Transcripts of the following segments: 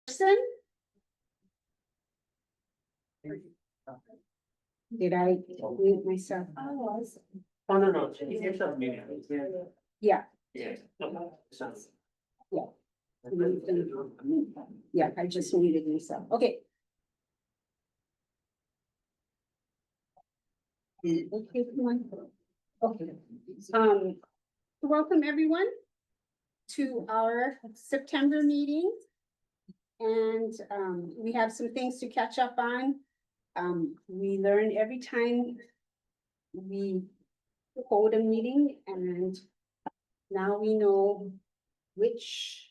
person? Did I mute myself? Oh, no. It's a meeting. Yeah, Yeah. yeah, I just muted myself. Okay. Okay, come on. Okay. Welcome everyone to our September meeting. And we have some things to catch up on. We learn every time we hold a meeting, and now we know which.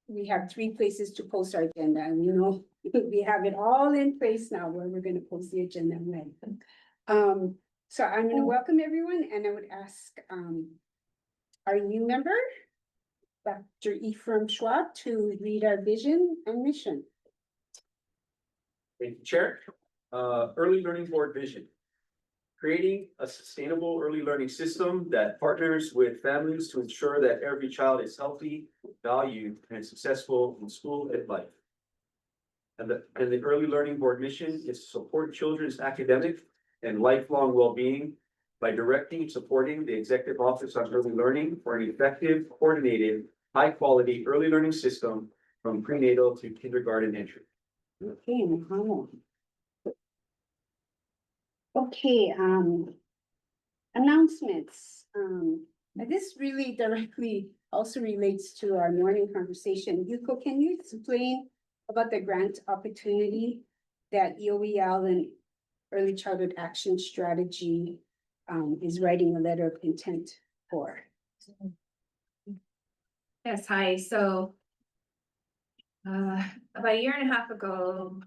We have 3 places to post our agenda, and you know, we have it all in place now where we're gonna post the agenda when. So I'm gonna welcome everyone, and I would ask our new member, Dr. Ephraim Schwab, to read our vision and mission. Thank you, Chair. Early Learning Board vision. Creating a sustainable early learning system that partners with families to ensure that every child is healthy, valued, and successful in school and life. And the Early Learning Board mission is to support children's academic and lifelong well-being by directing and supporting the Executive Office on Early Learning for an effective, coordinated, high-quality early learning system from prenatal to kindergarten entry. Okay, Mahalo. Okay, announcements. This really directly also relates to our morning conversation. Yuko, can you explain about the grant opportunity that EOEL and Early Childhood Action Strategy is writing a letter of intent for? Yes, hi. So about a year and a half ago,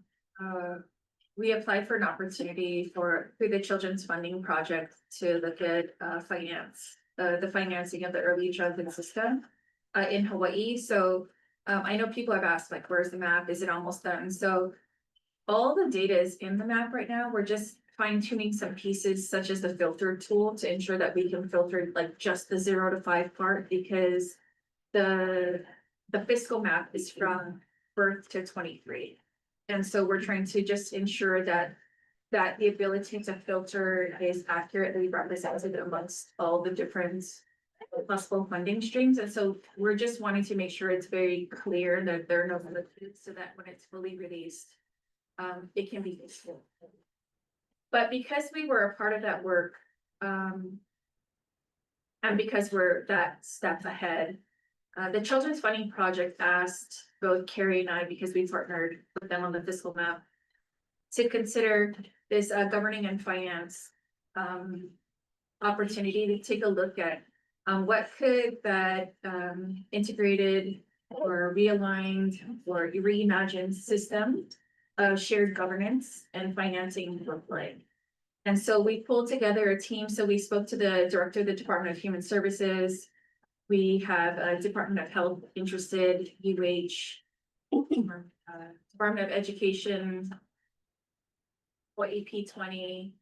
we applied for an opportunity through the Children's Funding Project to look at the financing of the early childhood system in Hawaii. So I know people have asked, like, where's the map? Is it almost done? So all the data is in the map right now. We're just fine-tuning some pieces such as the filter tool to ensure that we can filter like just the 0 to 5 part, because the fiscal map is from birth to 23. And so we're trying to just ensure that the ability to filter is accurately represented amongst all the different possible funding streams. And so we're just wanting to make sure it's very clear that there are no limits, so that when it's fully released, it can be useful. But because we were a part of that work, and because we're that step ahead, the Children's Funding Project asked both Carrie and I, because we partnered with them on the fiscal map, to consider this governing and finance opportunity to take a look at what could that integrated or realigned or reimagined system of shared governance and financing look like. And so we pulled together a team. So we spoke to the director of the Department of Human Services. We have a Department of Health interested, Department of Education, EP20.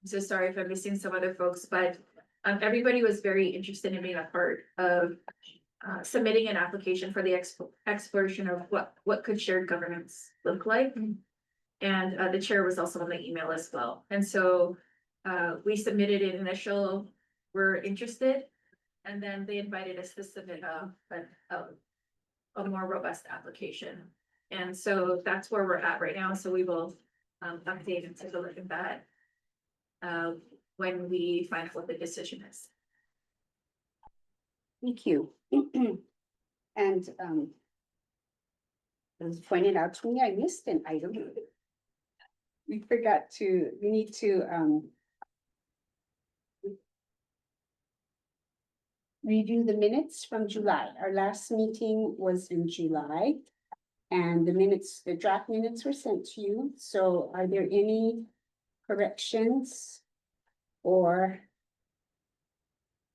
So sorry if I'm missing some other folks, but everybody was very interested in being a part of submitting an application for the exploration of what could shared governance look like. And the chair was also on the email as well. And so we submitted an initial, we're interested. And then they invited us to submit a more robust application. And so that's where we're at right now. So we will update and take a look at that when we find out what the decision is. Thank you. And it was pointed out to me, I missed an item. We need to review the minutes from July. Our last meeting was in July. And the draft minutes were sent to you. So are there any corrections or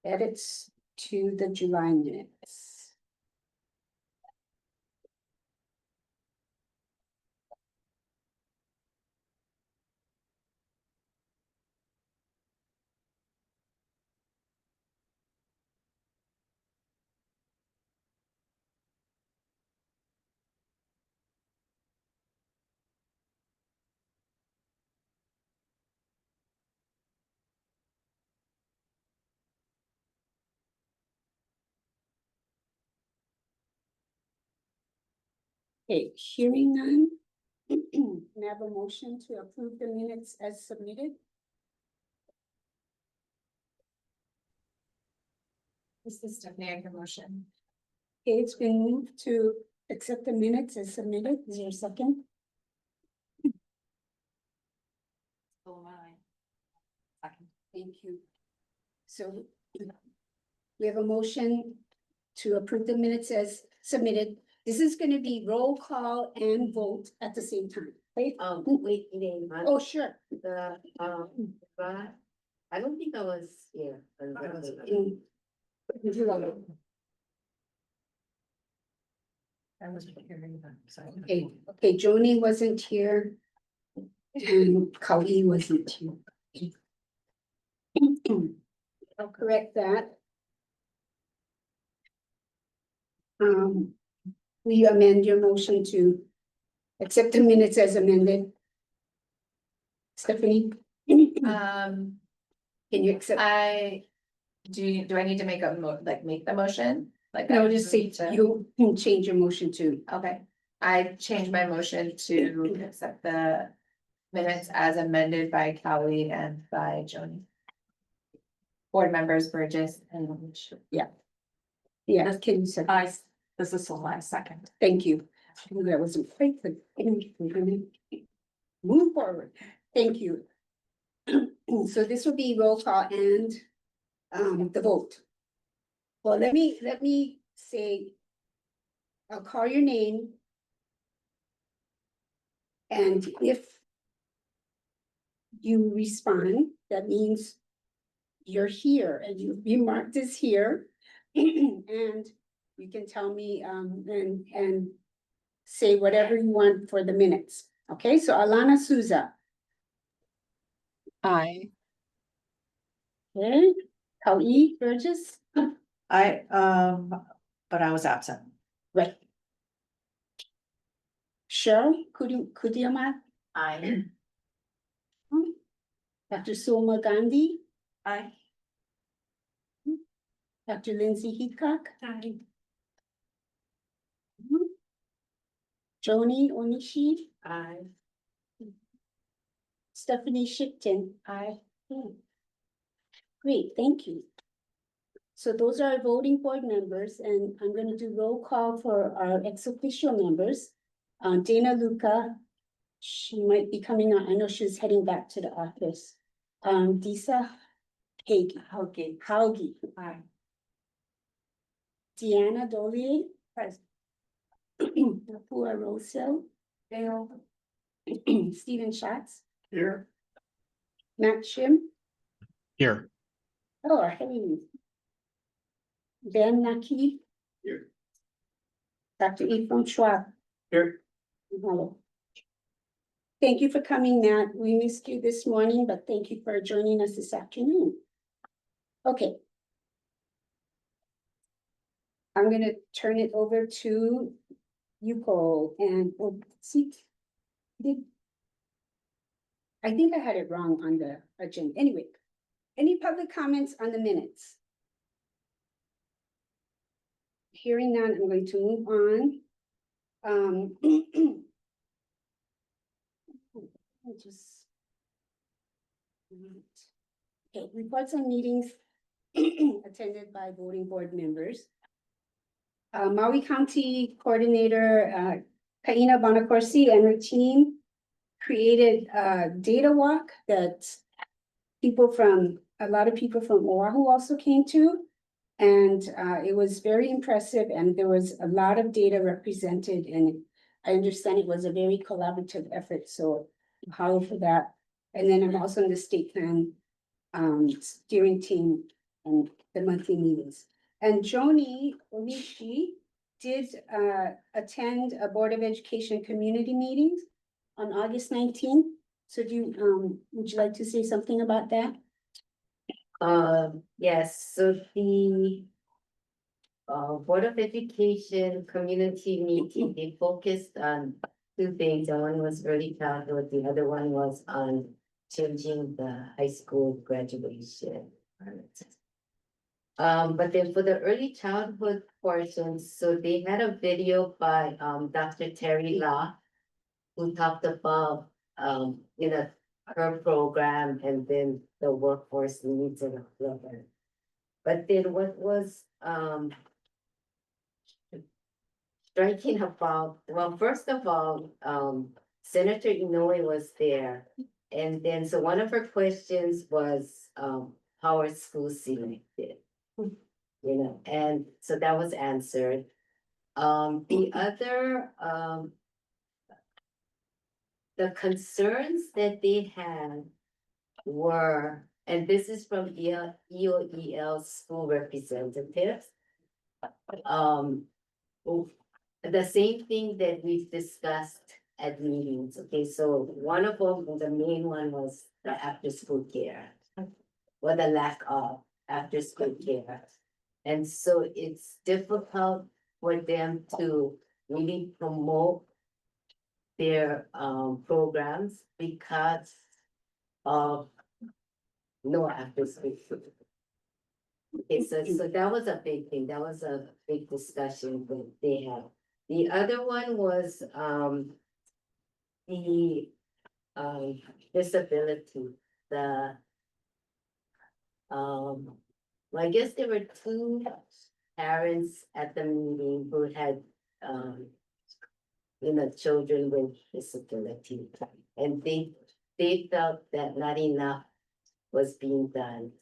edits to the July minutes? Okay, hearing none. Can I have a motion to approve the minutes as submitted? This is Stephanie, I can motion. Okay, it's been moved to accept the minutes as submitted. Is there a second? Thank you. So we have a motion to approve the minutes as submitted. This is gonna be roll call and vote at the same time, right? Wait, name, Oh, sure. but I don't think I was here. Mm. I was hearing them, sorry. Okay, Joni wasn't here. And Kali wasn't here. I'll correct that. Will you amend your motion to accept the minutes as amended? Stephanie, can you accept? Do I need to make make the motion? Like, No, I just say need to- you can change your motion to. Okay, I changed my motion to accept the minutes as amended by Cowley and by Joni. Board members Burgess and Lynch. Yeah, can you say? This is the last second. Thank you. That wasn't quite the. Move forward. Thank you. So this will be roll call and the vote. Well, let me say, I'll call your name. And if you respond, that means you're here and you've been marked as here. And you can tell me and say whatever you want for the minutes. Okay, so Alana Souza. Aye. Okay, Kali Burgess. But I was absent. Right. Cheryl Kudiamat. I. Dr. Soma Gandhi. I. Dr. Lindsay Heacock. Aye. Joni Onishi. I. Stephanie Shipton. Aye. Great, thank you. So those are our voting board members, and I'm gonna do roll call for our ex officio members. Dana Luca, she might be coming on, I know she's heading back to the office. Disa Hauge. Aye. Deanna Dolly. Present. Napua Rosel. Dale. Stephen Schatz. Here. Matt Shim. Here. Oh, hey. Ben Naki. Here. Dr. Ephraim Schwab. Here. Hello. Thank you for coming, Matt. We missed you this morning, but thank you for joining us this afternoon. Okay. I'm gonna turn it over to Yuko and we'll see. I think I had it wrong on the agenda. Anyway, any public comments on the minutes? Hearing none, I'm going to move on. I just. Okay, reports on meetings attended by voting board members. Maui County Coordinator, Kaina Bonacorsi and her team created a data walk that a lot of people from Oahu also came to. And it was very impressive and there was a lot of data represented and I understand it was a very collaborative effort, so holler for that. And then I'm also in the state plan steering team and the monthly meetings. And Joni Onishi did attend a Board of Education community meeting on August 19th. So would you like to say something about that? Yes, so the Board of Education community meeting, they focused on two things. One was early childhood, the other one was on changing the high school graduation. But then for the early childhood portions, so they had a video by Dr. Terry Law. Who talked about her program and then the workforce needs and all of that. But then what was striking about, well, first of all, Senator Inouye was there. And then, so one of her questions was, how are schools selected? And so that was answered. The other, the concerns that they had were, and this is from EOEL school representatives. The same thing that we've discussed at meetings, okay, so one of them, the main one was the after-school care. Or the lack of after-school care. And so it's difficult for them to really promote their programs because of no after-school food. Okay, so that was a big thing, that was a big discussion that they had. The other one was the disability, well, I guess there were two parents at the meeting who had children with disability. And they felt that not enough was being done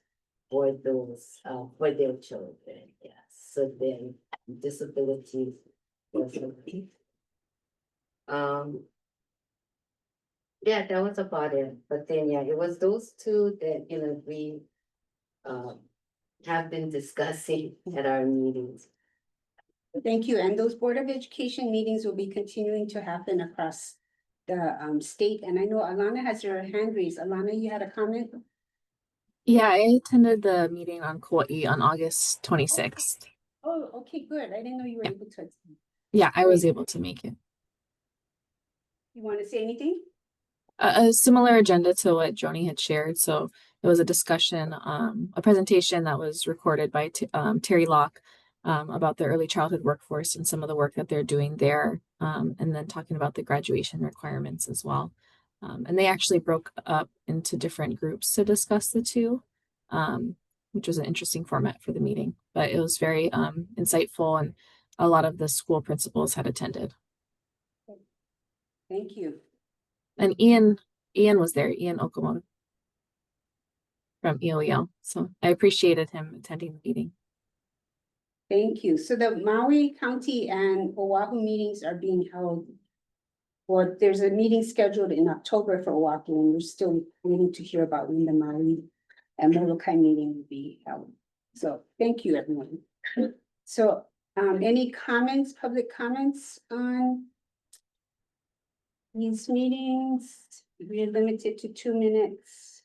for those, for their children, yes. So then disability was yeah, that was about it. But then, yeah, it was those two that, we have been discussing at our meetings. Thank you. And those Board of Education meetings will be continuing to happen across the state. And I know Alana has her hand raised. Alana, you had a comment? Yeah, I attended the meeting on Kauai on August 26th. Oh, okay, good. I didn't know you were Yeah. able to. Yeah, I was able to make it. You want to say anything? A similar agenda to what Joni had shared. So it was a discussion, a presentation that was recorded by Terry Locke about the early childhood workforce and some of the work that they're doing there, and then talking about the graduation requirements as well. And they actually broke up into different groups to discuss the two, which was an interesting format for the meeting. But it was very insightful, and a lot of the school principals had attended. Thank you. And Ian was there, Ian Okamoto from EOEL. So I appreciated him attending the meeting. Thank you. So the Maui County and Oahu meetings are being held. Well, there's a meeting scheduled in October for Oahu, and we're still waiting to hear about when the Maui and Molokai meeting will be held. So thank you, everyone. So any comments, public comments on these meetings? We're limited to 2 minutes.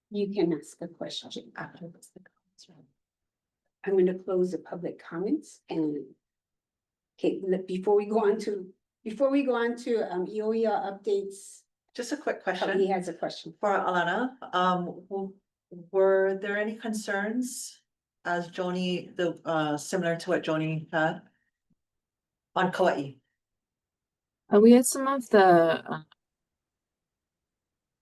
You can ask a question after the comments, right? I'm going to close the public comments and before we go on to EOEL updates, Just a quick he question has a question. for Alana. Were there any concerns as Joni, similar to what Joni had on Kauai? We had some of the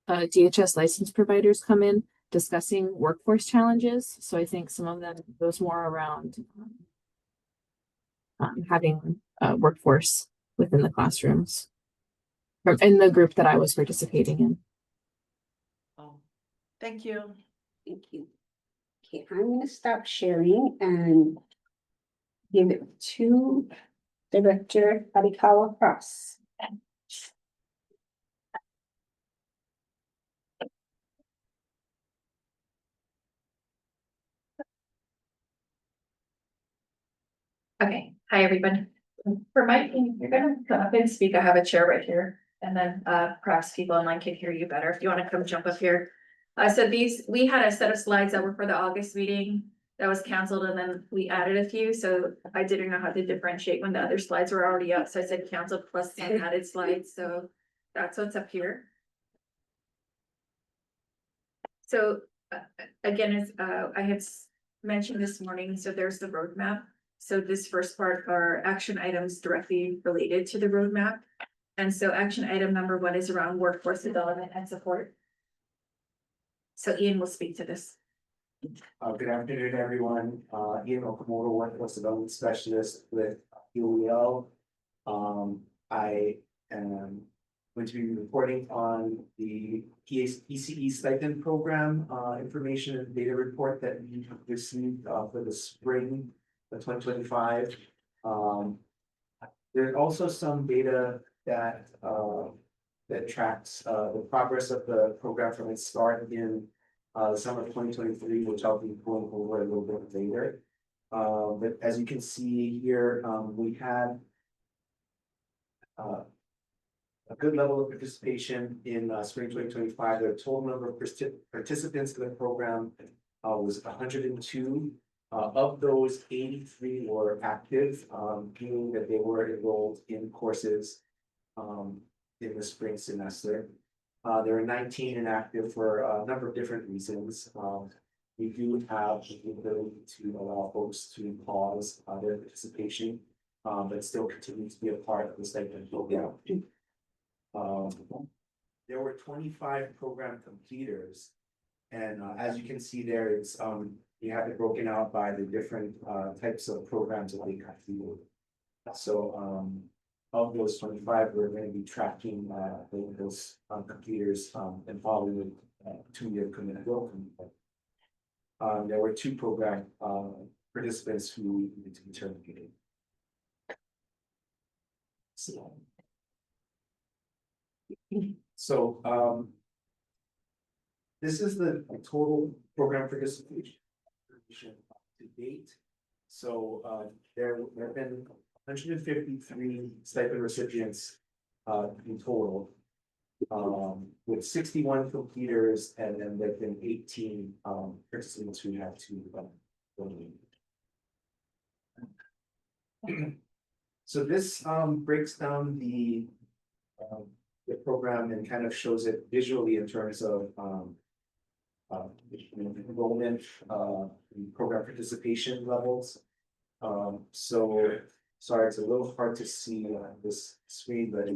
DHS license providers come in discussing workforce challenges. So I think some of them goes more around having a workforce within the classrooms in the group that I was participating in. Oh, thank you. Thank you. Okay, I'm going to stop sharing and give it to Director Arikawa Cross. Okay, hi, everybody. For Mike, you're gonna come up and speak. I have a chair right here. And then perhaps people online can hear you better if you want to come jump up here. So we had a set of slides that were for the August meeting that was canceled, and then we added a few. So I didn't know how to differentiate when the other slides were already up. So I said canceled plus the added slides. So that's what's up here. So, again, as, I had mentioned this morning, so there's the roadmap. So this first part are action items directly related to the roadmap. And so action item number 1 is around workforce development and support. So Ian will speak to this. Good afternoon, everyone. Ian Okamoto, Workforce Development Specialist with UEL. I am going to be reporting on the ECE stipend program, information and data report that we received for the spring of 2025. There's also some data that tracks the progress of the program from its start in the summer of 2023, which I'll be going over a little bit later. But as you can see here, we had a good level of participation in spring 2025. The total number of participants in the program was 102. Of those, 83 were active, meaning that they were enrolled in courses in the spring semester. There are 19 inactive for a number of different reasons. We do have the ability to allow folks to pause their participation, but still continue to be a part of the stipend program. There were 25 program completers, and as you can see there, it's we have it broken out by the different types of programs that they completed. So of those 25, we're going to be tracking those completers and following the 2-year commitment. There were 2 program participants who needed to be terminated. So this is the total program participation to date. So there have been 153 stipend recipients in total, with 61 completers, and then there have been 18 participants who had to So this breaks down the program and kind of shows it visually in terms of enrollment, program participation levels. So sorry, it's a little hard to see on this screen, but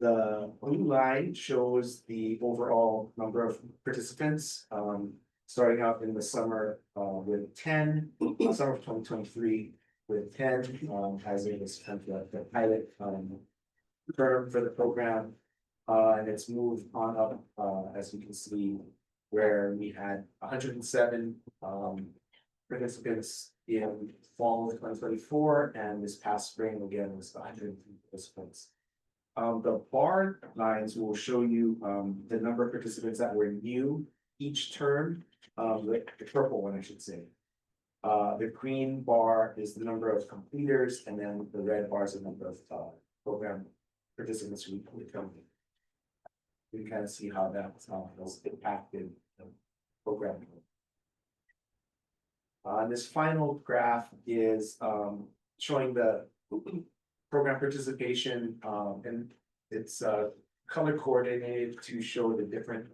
the blue line shows the overall number of participants, starting out in the summer with 10, summer of 2023 with 10, as it was kind of the pilot term for the program. And it's moved on up, as you can see, where we had 107 participants in fall of 2024, and this past spring again was 103 participants. The bar lines will show you the number of participants that were new each term, the purple one, I should say. The green bar is the number of completers, and then the red bar is the number of program participants who come in. We can kind of see how that has impacted the program. This final graph is showing the program participation, and it's color coordinated to show the different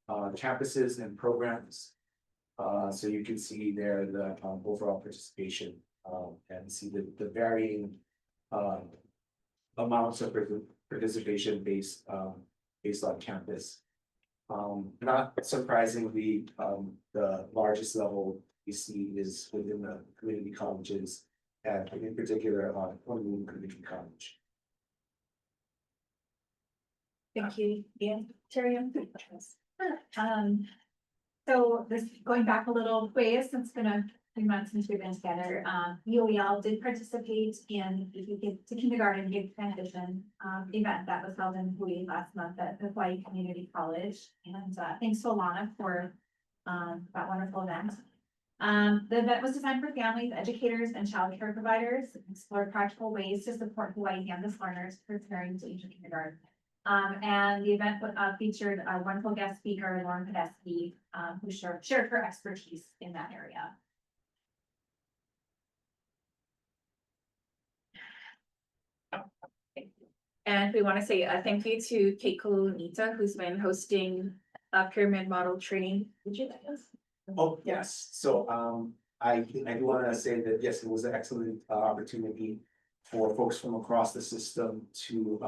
campuses and programs. So you can see there the overall participation and see the varying amounts of participation based on campus. Not surprisingly, the largest level we see is within the community colleges, and in particular, Honolulu Community College. Thank you, Ian. Terry, so this going back a little ways, since it's been a few months since we've been together, UEL did participate in the kindergarten gig transition event that was held in Hawaii last month at the Hawaii Community College. And thanks to Alana for that wonderful event. The event was designed for families, educators, and child care providers to explore practical ways to support Hawaii campus learners preparing to enter kindergarten. And the event featured a wonderful guest speaker, Lauren Podesky, who shared her expertise in that area. And we want to say a thank you to Keiko Nita, who's been hosting pyramid model training. Would you like us? Oh, yes, so, I do wanna say that, yes, it was an excellent, opportunity for folks from across the system to,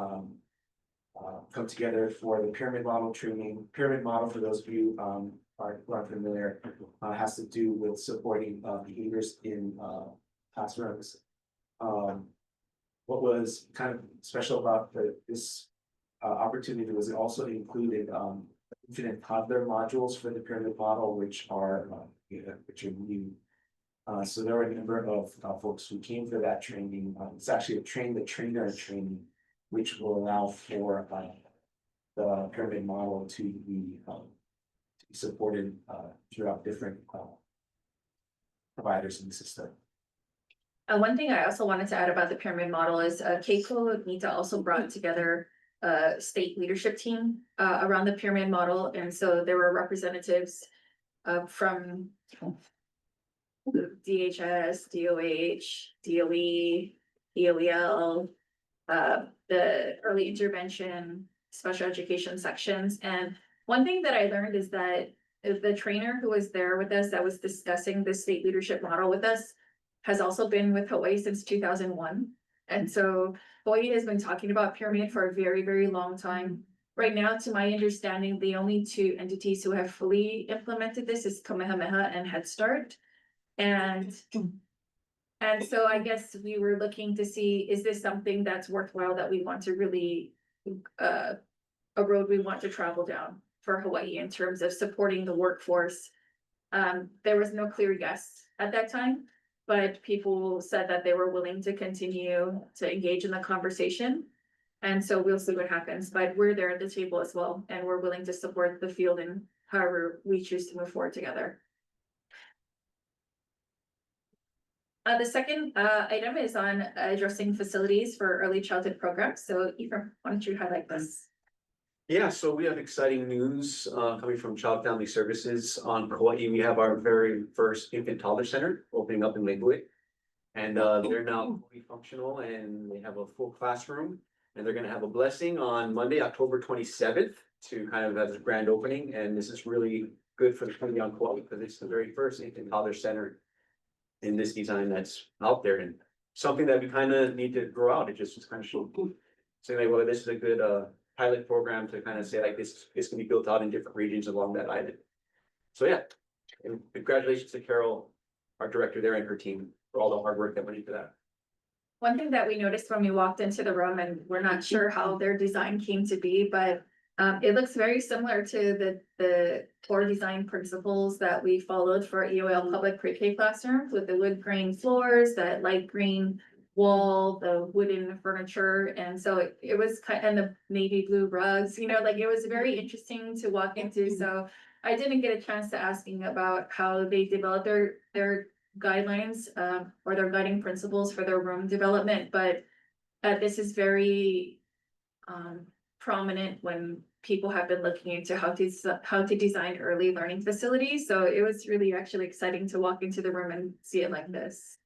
come together for the pyramid model training. Pyramid model, for those of you, who aren't familiar, has to do with supporting, behaviors in, classrooms. What was kind of special about this opportunity was it also included infant and toddler modules for the pyramid model, which are new. So there were a number of folks who came for that training. It's actually the trainer training, which will allow for the pyramid model to be supported throughout different providers in the system. One thing I also wanted to add about the pyramid model is KCO NITA also brought together a state leadership team around the pyramid model. And so there were representatives from DHS, DOH, DOE, EOEL, the early intervention, special education sections. And one thing that I learned is that the trainer who was there with us that was discussing the state leadership model with us has also been with Hawaii since 2001. And so Hawaii has been talking about pyramid for a very, very long time. Right now, to my understanding, the only two entities who have fully implemented this is Kamehameha and Head Start. And so I guess we were looking to see, is this something that's worthwhile that we want to really, a road we want to travel down for Hawaii in terms of supporting the workforce? There was no clear yes at that time, but people said that they were willing to continue to engage in the conversation. And so we'll see what happens, but we're there at the table as well, and we're willing to support the field in however we choose to move forward together. The second item is on addressing facilities for early childhood programs. So Ephraim, why don't you highlight this? Yeah, so we have exciting news coming from Child Family Services on Hawaii. We have our very first infant toddler center opening up in Lakewood. And they're now fully functional and they have a full classroom. And they're gonna have a blessing on Monday, October 27th to kind of have the grand opening. And this is really good for the community on Kauai because it's the very first infant toddler center in this design that's out there, and something that we kind of need to grow out. It just was kind of show, saying like, well, this is a good pilot program to kind of say like this can be built out in different regions along that island. So yeah, and congratulations to Carol, our director there, and her team for all the hard work that went into that. One thing that we noticed when we walked into the room, and we're not sure how their design came to be, but it looks very similar to the core design principles that we followed for EOL public pre-K classrooms with the wood grain floors, that light green wall, the wooden furniture. And so it was kind of, and the navy blue rugs, you know, like it was very interesting to walk into. So I didn't get a chance to asking about how they developed their guidelines or their guiding principles for their room development, but this is very prominent when people have been looking into how to design early learning facilities. So it was really actually exciting to walk into the room and see it like this.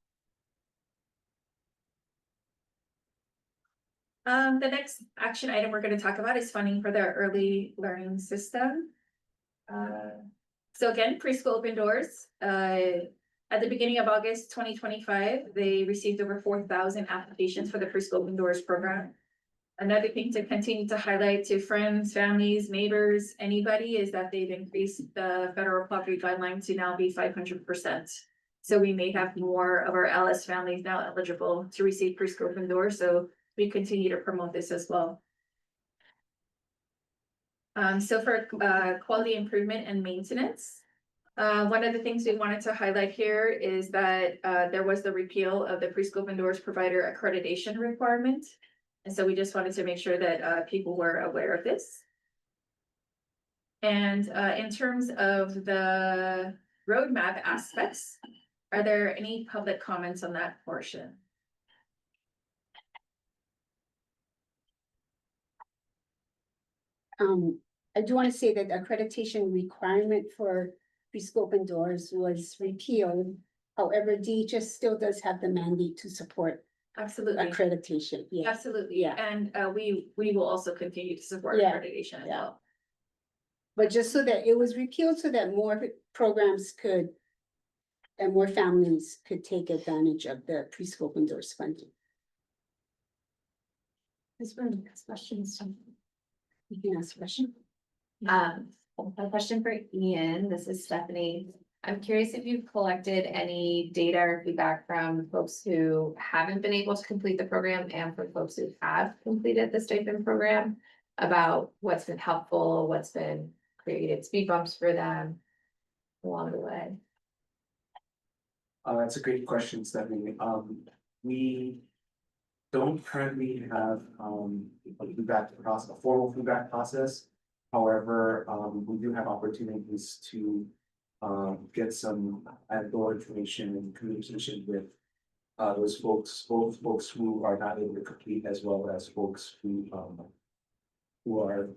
The next action item we're going to talk about is funding for the early learning system. So again, preschool open doors. At the beginning of August 2025, they received over 4,000 applications for the preschool open doors program. Another thing to continue to highlight to friends, families, neighbors, anybody, is that they've increased the federal poverty guideline to now be 500%. So we may have more of our LS families now eligible to receive preschool open doors. So we continue to promote this as well. So for quality improvement and maintenance, one of the things we wanted to highlight here is that there was the repeal of the preschool open doors provider accreditation requirement. And so we just wanted to make sure that people were aware of this. And in terms of the roadmap aspects, are there any public comments on that portion? I do want to say that the accreditation requirement for preschool open doors was repealed. However, DHS still does have the mandate to support Absolutely. accreditation. Yeah. Absolutely. Yeah. And we will also continue to support Yeah. accreditation as Yeah. well. But just so that it was repealed so that more programs could and more families could take advantage of the preschool windows funding. This one has questions. You can ask a question. A question for Ian, this is Stephanie. I'm curious if you've collected any data or feedback from folks who haven't been able to complete the program and from folks who have completed the stipend program about what's been helpful, what's been created speed bumps for them along the way. That's a great question, Stephanie. We don't currently have, a feedback process, a formal feedback process. However, we do have opportunities to, get some anecdotal information and communication with, those folks, both folks who are not able to complete as well as folks who are,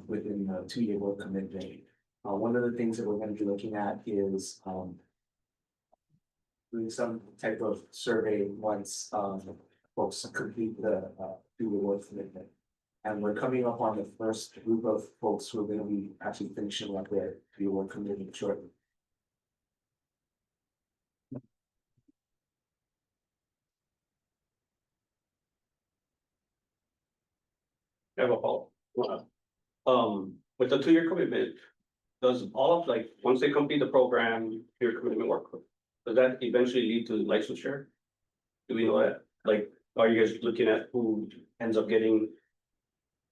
within the 2-year work commitment. One of the things that we're gonna be looking at is, doing some type of survey once folks complete the do the work commitment. And we're coming up on the first group of folks who are gonna be actually finishing up their do work commitment shortly. I have a follow. With the 2-year commitment, does all of like, once they complete the program, your commitment work, does that eventually lead to licensure? Do we know that? Like, are you guys looking at who ends up getting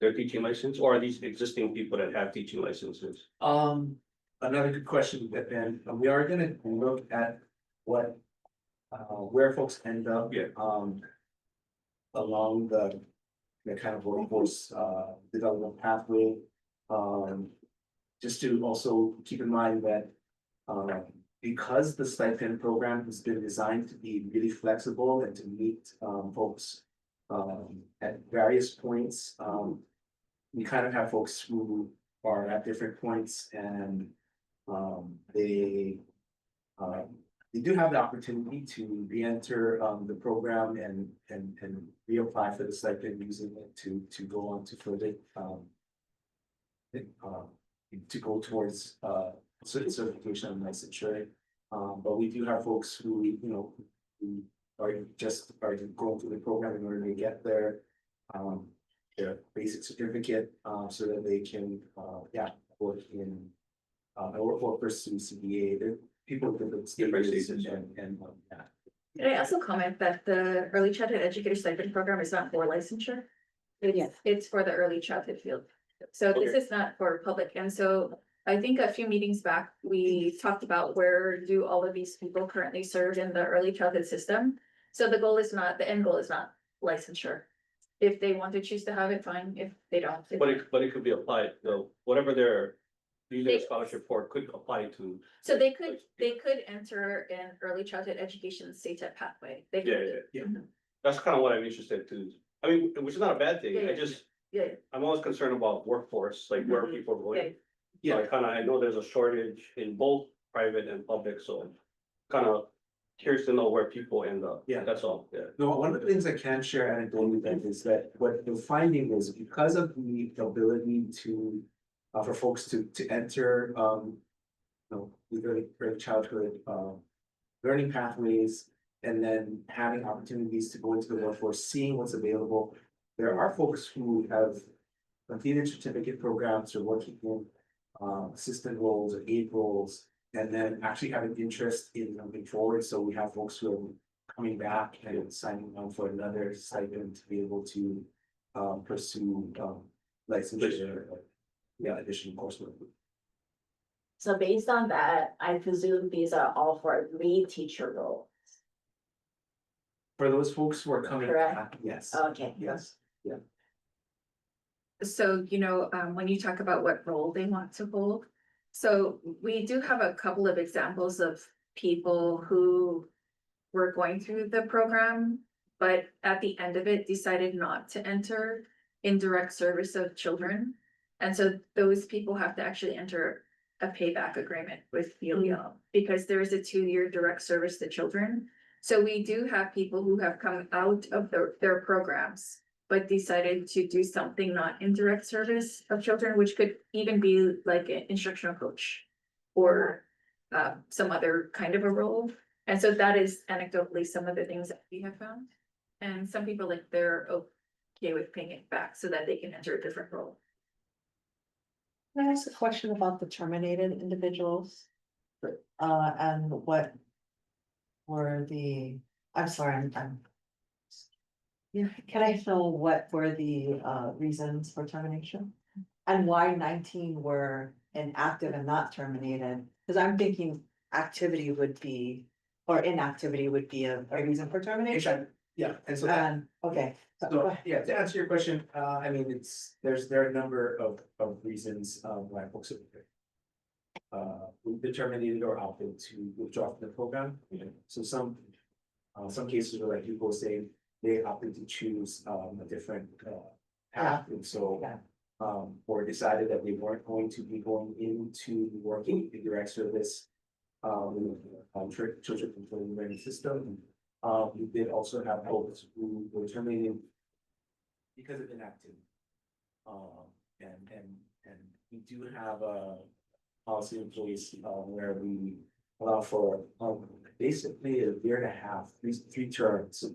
their teaching license, or are these existing people that have teaching licenses? Another good question, and we are gonna look at what where folks end up. Yeah. Along the kind of workforce development pathway. Just to also keep in mind that because the stipend program has been designed to be really flexible and to meet folks at various points, we kind of have folks who are at different points, and they do have the opportunity to re-enter the program and reapply for the stipend using it to go on to further to go towards certification and licensure. But we do have folks who, who are going through the program in order to get their basic certificate, so that they can, work in, or pursue CBA. There are people with different stages and. Can I also comment that the early childhood educator stipend program is not for licensure? It's for the early childhood field. So this is not for public, and so I think a few meetings back, we talked about where do all of these people currently serve in the early childhood system. So the end goal is not licensure. If they want to choose to have it, fine. If they don't. But it could be applied, though, whatever they're using a scholarship for could apply to. So they could enter an early childhood education SATEP pathway. They could. Yeah. That's kind of what I'm interested to. I mean, which is not a bad thing. Yeah. I'm always concerned about workforce, like where people are going. Yeah. So I know there's a shortage in both private and public, so kind of curious to know where people end up. Yeah. That's all, yeah. No, one of the things I can share anecdotally then is that what the finding is, because of the ability to, for folks to enter, with early childhood, learning pathways, and then having opportunities to go into the workforce, seeing what's available. There are folks who have completed certificate programs or working in assistant roles or aid roles, and then actually have an interest in moving forward. So we have folks who are coming back and signing on for another stipend to be able to pursue licensure, additional coursework. So based on that, I presume these are all for lead teacher role. For those folks who are coming Correct. back, yes. Okay. Yes, yeah. So, when you talk about what role they want to hold, so we do have a couple of examples of people who were going through the program, but at the end of it decided not to enter in direct service of children. And so those people have to actually enter a payback agreement with ELB because there is a 2-year direct service to children. So we do have people who have come out of their programs but decided to do something not in direct service of children, which could even be like an instructional coach. Or some other kind of a role. And so that is anecdotally some of the things that we have found. And some people like they're okay with paying it back so that they can enter a different role. Can I ask a question about the terminated individuals? And what were the, I'm sorry, I'm. Yeah, can I know what were the reasons for termination? And why 19 were inactive and not terminated? Because I'm thinking activity would be, or inactivity would be a reason for termination. Yeah, and so that, Okay. so, yeah, to answer your question, I mean, there are a number of reasons, why folks are. Either terminated or opted to withdraw from the program, so some cases were like people say they opted to choose, a different, path, and so. Yeah. Or decided that they weren't going to be going into working in direct service. Children control the learning system. We did also have folks who were terminated because of inactivity. And we do have a policy in place, where we allow for, basically a year and a half, three terms,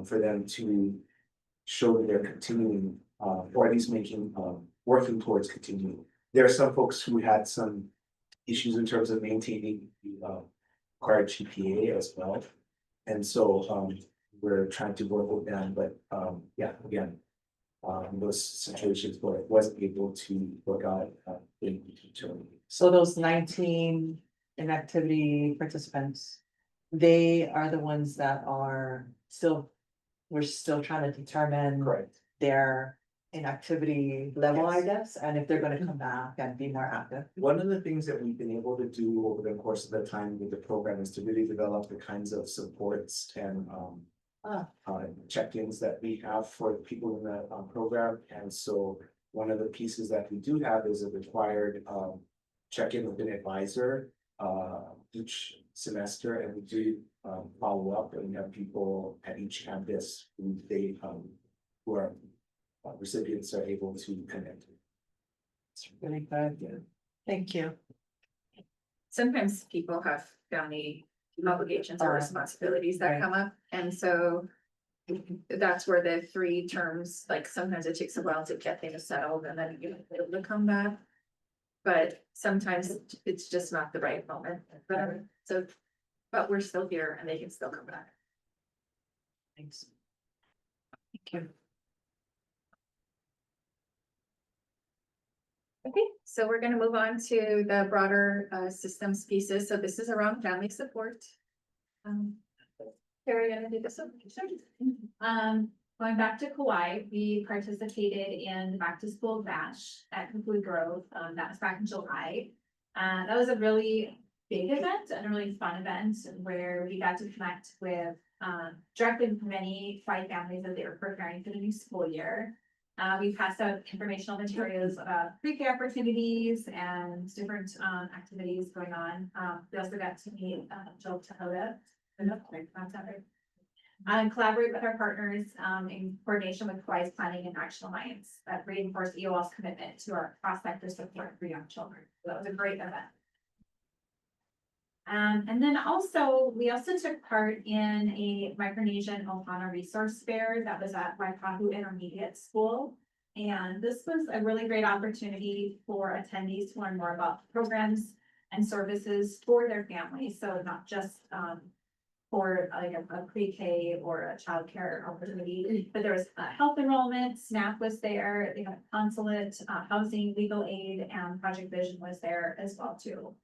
for them to show that they're continuing, or at least making, working towards continuing. There are some folks who had some issues in terms of maintaining the, required GPA as well. And so, we're trying to work with them, but, yeah, again, in those situations where it wasn't able to work out, in term. So those 19 inactivity participants, they are the ones that are still, we're still trying to determine. Correct. Their inactivity level, I Yes. guess, and if they're gonna come back and be more active. One of the things that we've been able to do over the course of the time with the program is to really develop the kinds of supports and, check-ins that we have for people in the, program. And so one of the pieces that we do have is a required, check-in with an advisor, each semester, and we do, follow up, and we have people at each campus who they, who are, recipients are able to connect. It's really good, yeah. Thank you. Sometimes people have family obligations or responsibilities that Right. come up, and so. That's where the 3 terms, like sometimes it takes a while to get things settled and then you're able to come back. But sometimes it's just not the right moment, but we're still here and they can still come back. Thanks. Thank you. Okay, so we're gonna move on to the broader systems pieces. So this is around family support. Carrie, gonna do this one? Going back to Kauai, we participated in the back to school bash at Kukui Grove, that was back in July. That was a really big event and a really fun event where we got to connect with, directly with many Kauai families as they were preparing for the new school year. We passed out informational materials about pre-K opportunities and different activities going on. We also got to meet Jill Tahota. And collaborate with our partners in coordination with Kauai's Planning and Action Alliance that reinforced EOL's commitment to our cross-sector support for young children. So that was a great event. And then also, we also took part in a Micronesian Ohana resource fair that was at Waikahu Intermediate School. And this was a really great opportunity for attendees to learn more about programs and services for their families. So not just for like a pre-K or a childcare opportunity, but there was health enrollment, SNAP was there, they had consulate, housing, legal aid, and Project Vision was there as well too.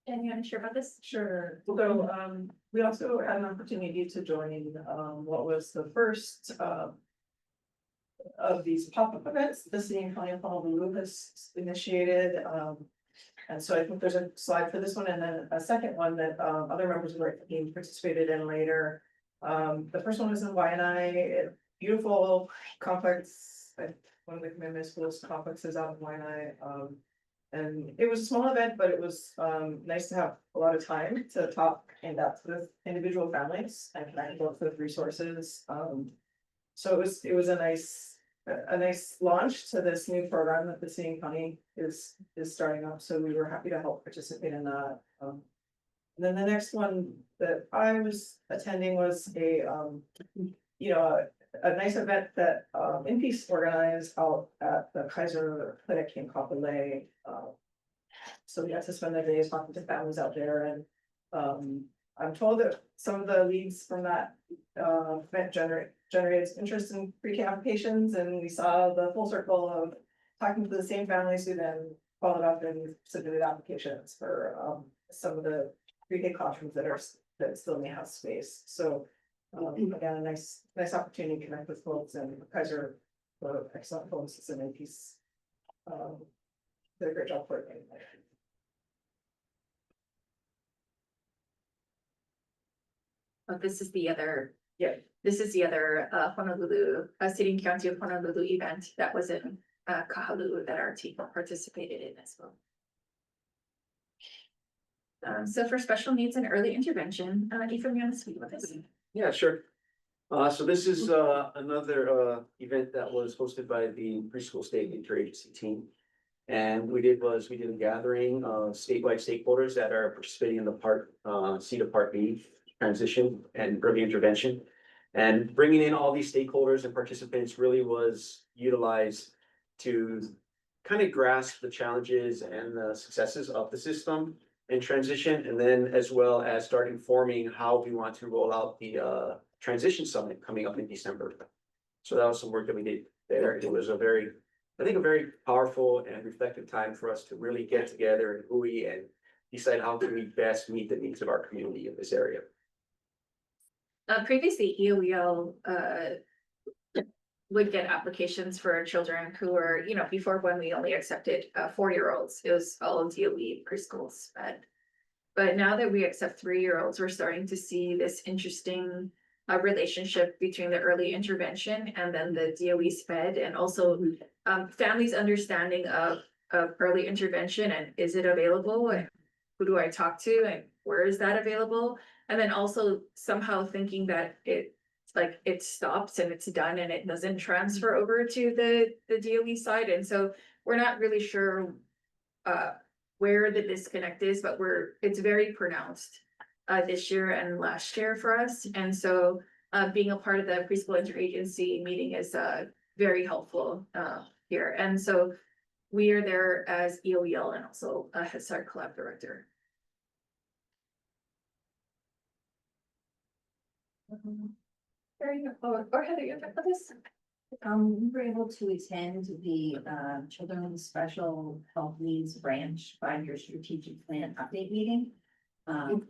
And you want to share about this? Sure, so, we also had an opportunity to join, what was the first, of these pop-up events, the City and County of Honolulu has initiated, and so I think there's a slide for this one, and then a second one that, other members of our team participated in later. The first one was in Waianae, beautiful complex, one of the commitment schools complexes out of Waianae, And it was a small event, but it was nice to have a lot of time to talk in depth with individual families and connect both with resources. So it was a nice launch to this new program that the city and county is starting up, so we were happy to help participate in that. And then the next one that I was attending was a nice event that In Peace organized out at the Kaiser Clinic in Kapolei. So we got to spend the days talking to families out there, and I'm told that some of the leads from that event generated interest in pre-K applications, and we saw the full circle of talking to the same families who then followed up and submitted applications for some of the pre-K classrooms that still may have space. So again, a nice opportunity to connect with folks, and Kaiser, the excellent folks, it's an piece. Did a great job coordinating. Oh, this is the other. Yeah. This is the other Honolulu, City and County of Honolulu event that was in Kahaluu that our team participated in as well. So for special needs and early intervention, Ethan, you want to speak with us? Yeah, sure. So this is another event that was hosted by the preschool state interagency team. And we did a gathering of statewide stakeholders that are participating in the CETA Part B transition and early intervention. And bringing in all these stakeholders and participants really was utilized to kind of grasp the challenges and the successes of the system in transition, and then as well as start informing how we want to roll out the transition summit coming up in December. So that was some work that we did there. It was a very powerful and reflective time for us to really get together and buoy and decide how can we best meet the needs of our community in this area. Previously, EOEL would get applications for children who were, before when we only accepted 4-year-olds, it was all DOE preschools. But now that we accept 3-year-olds, we're starting to see this interesting relationship between the early intervention and then the DOE SPED, and also families' understanding of early intervention and is it available, and who do I talk to, and where is that available? And then also somehow thinking that it stops and it's done and it doesn't transfer over to the DOE side. And so we're not really sure where the disconnect is, but it's very pronounced this year and last year for us. And so being a part of the preschool interagency meeting is very helpful here. And so we are there as EOEL and also as our collab director. Very good. Or Heather, you have this? We were able to attend the Children's Special Health Needs Branch 5-year strategic plan update meeting. And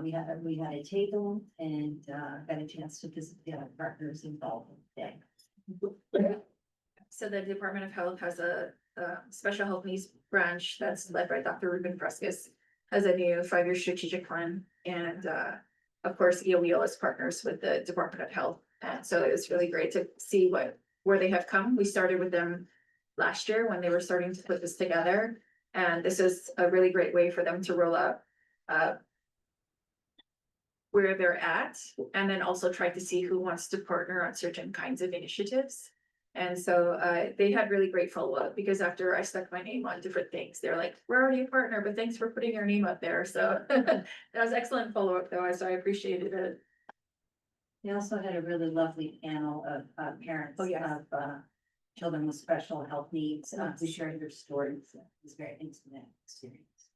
we had a table and got a chance to visit the other partners involved today. So the Department of Health has a special health needs branch that's led by Dr. Ruben Frescus, has a new 5-year strategic plan, and of course, EOEL is partners with the Department of Health. And so it was really great to see where they have come. We started with them last year when they were starting to put this together. And this is a really great way for them to roll out where they're at, and then also try to see who wants to partner on certain kinds of initiatives. And so they had really great follow-up, because after I stuck my name on different things, they're like, we're already a partner, but thanks for putting your name up there. So that was excellent follow-up though, so I appreciated it. They also had a really lovely panel of parents of children with special health needs who shared their stories. It was a very intimate experience.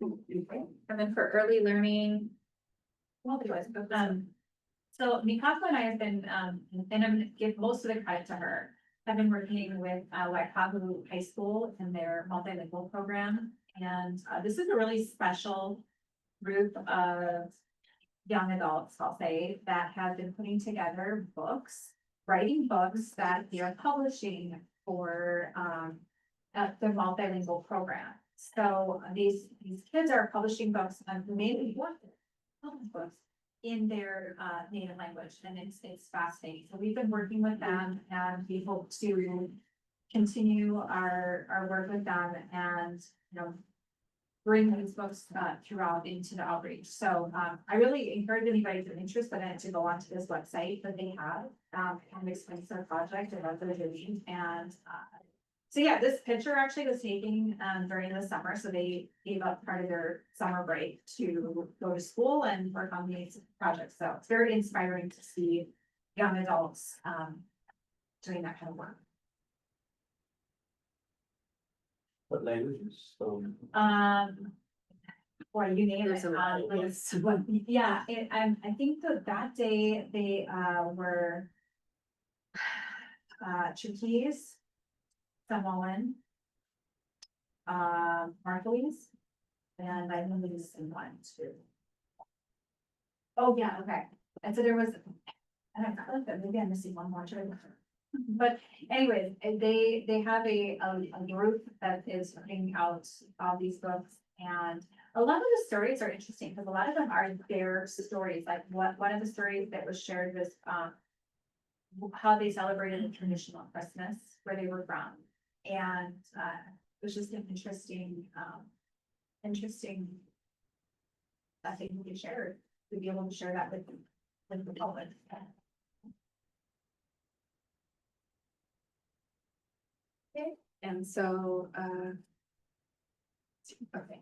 And then for early learning. So Mikako and I have been, and I'm gonna give most of the credit to her. I've been working with Waikahu High School in their multilingual program. And this is a really special group of young adults, I'll say, that have been putting together writing books that they are publishing for the multilingual program. So these kids are publishing books on mainly books in their native language, and it's fascinating. So we've been working with them, and we hope to continue our work with them and, you know, bring these books throughout into the outreach. So I really encourage anybody who's interested to go onto this website that they have, and explains their project and what they're doing. And so yeah, this picture actually was taken during the summer, so they gave up part of their summer break to go to school and work on these projects. So it's very inspiring to see young adults doing that kind of work. What languages? Or you name There's it, a lot of yeah, I think that day they were Cherkess, Samoan, Marquise, and I know there's one too. Oh, yeah, okay, and so there was, and I thought like that, maybe I'm missing one more too. But anyways, they have a group that is putting out all these books, and a lot of the stories are interesting because a lot of them are their stories. Like one of the stories that was shared was how they celebrated the traditional Christmas where they were from, and it was just an interesting thing we could share, to be able to share that with the public. And so, okay.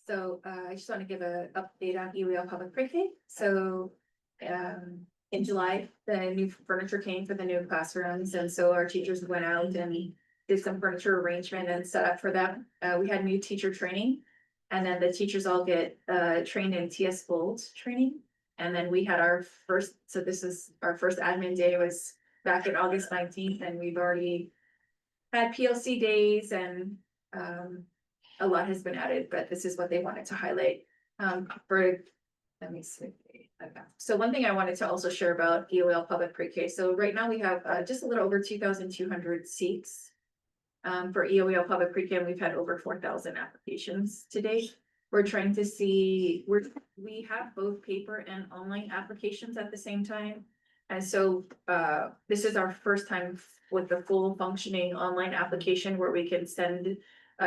So, I just want to give an update on EWL Public Pre-K. So, in July, the new furniture came for the new classrooms, and so our teachers went out and did some furniture arrangement and set up for them. We had new teacher training, and then the teachers all get trained in TS Bold training. And then we had our first, so this is our first admin day was back in August 19th, and we've already had PLC days, and a lot has been added, but this is what they wanted to highlight. Let me see. Okay. So one thing I wanted to also share about EOL Public Pre-K. So right now we have just a little over 2,200 seats for EOL Public Pre-K, and we've had over 4,000 applications to date. We're trying to see, we have both paper and online applications at the same time. And so this is our first time with the full functioning online application where we can send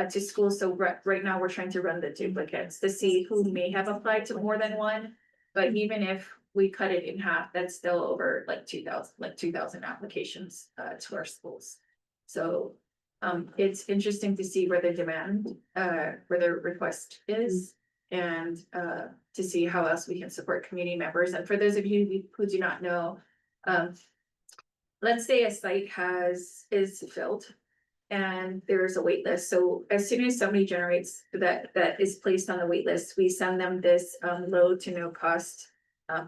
to school. So right now we're trying to run the duplicates to see who may have applied to more than one. But even if we cut it in half, that's still over like 2,000 applications to our schools. So it's interesting to see where the demand, where the request is, and to see how else we can support community members. And for those of you who do not know, let's say a site is filled and there's a wait list. So as soon as somebody generates that is placed on the wait list, we send them this low to no cost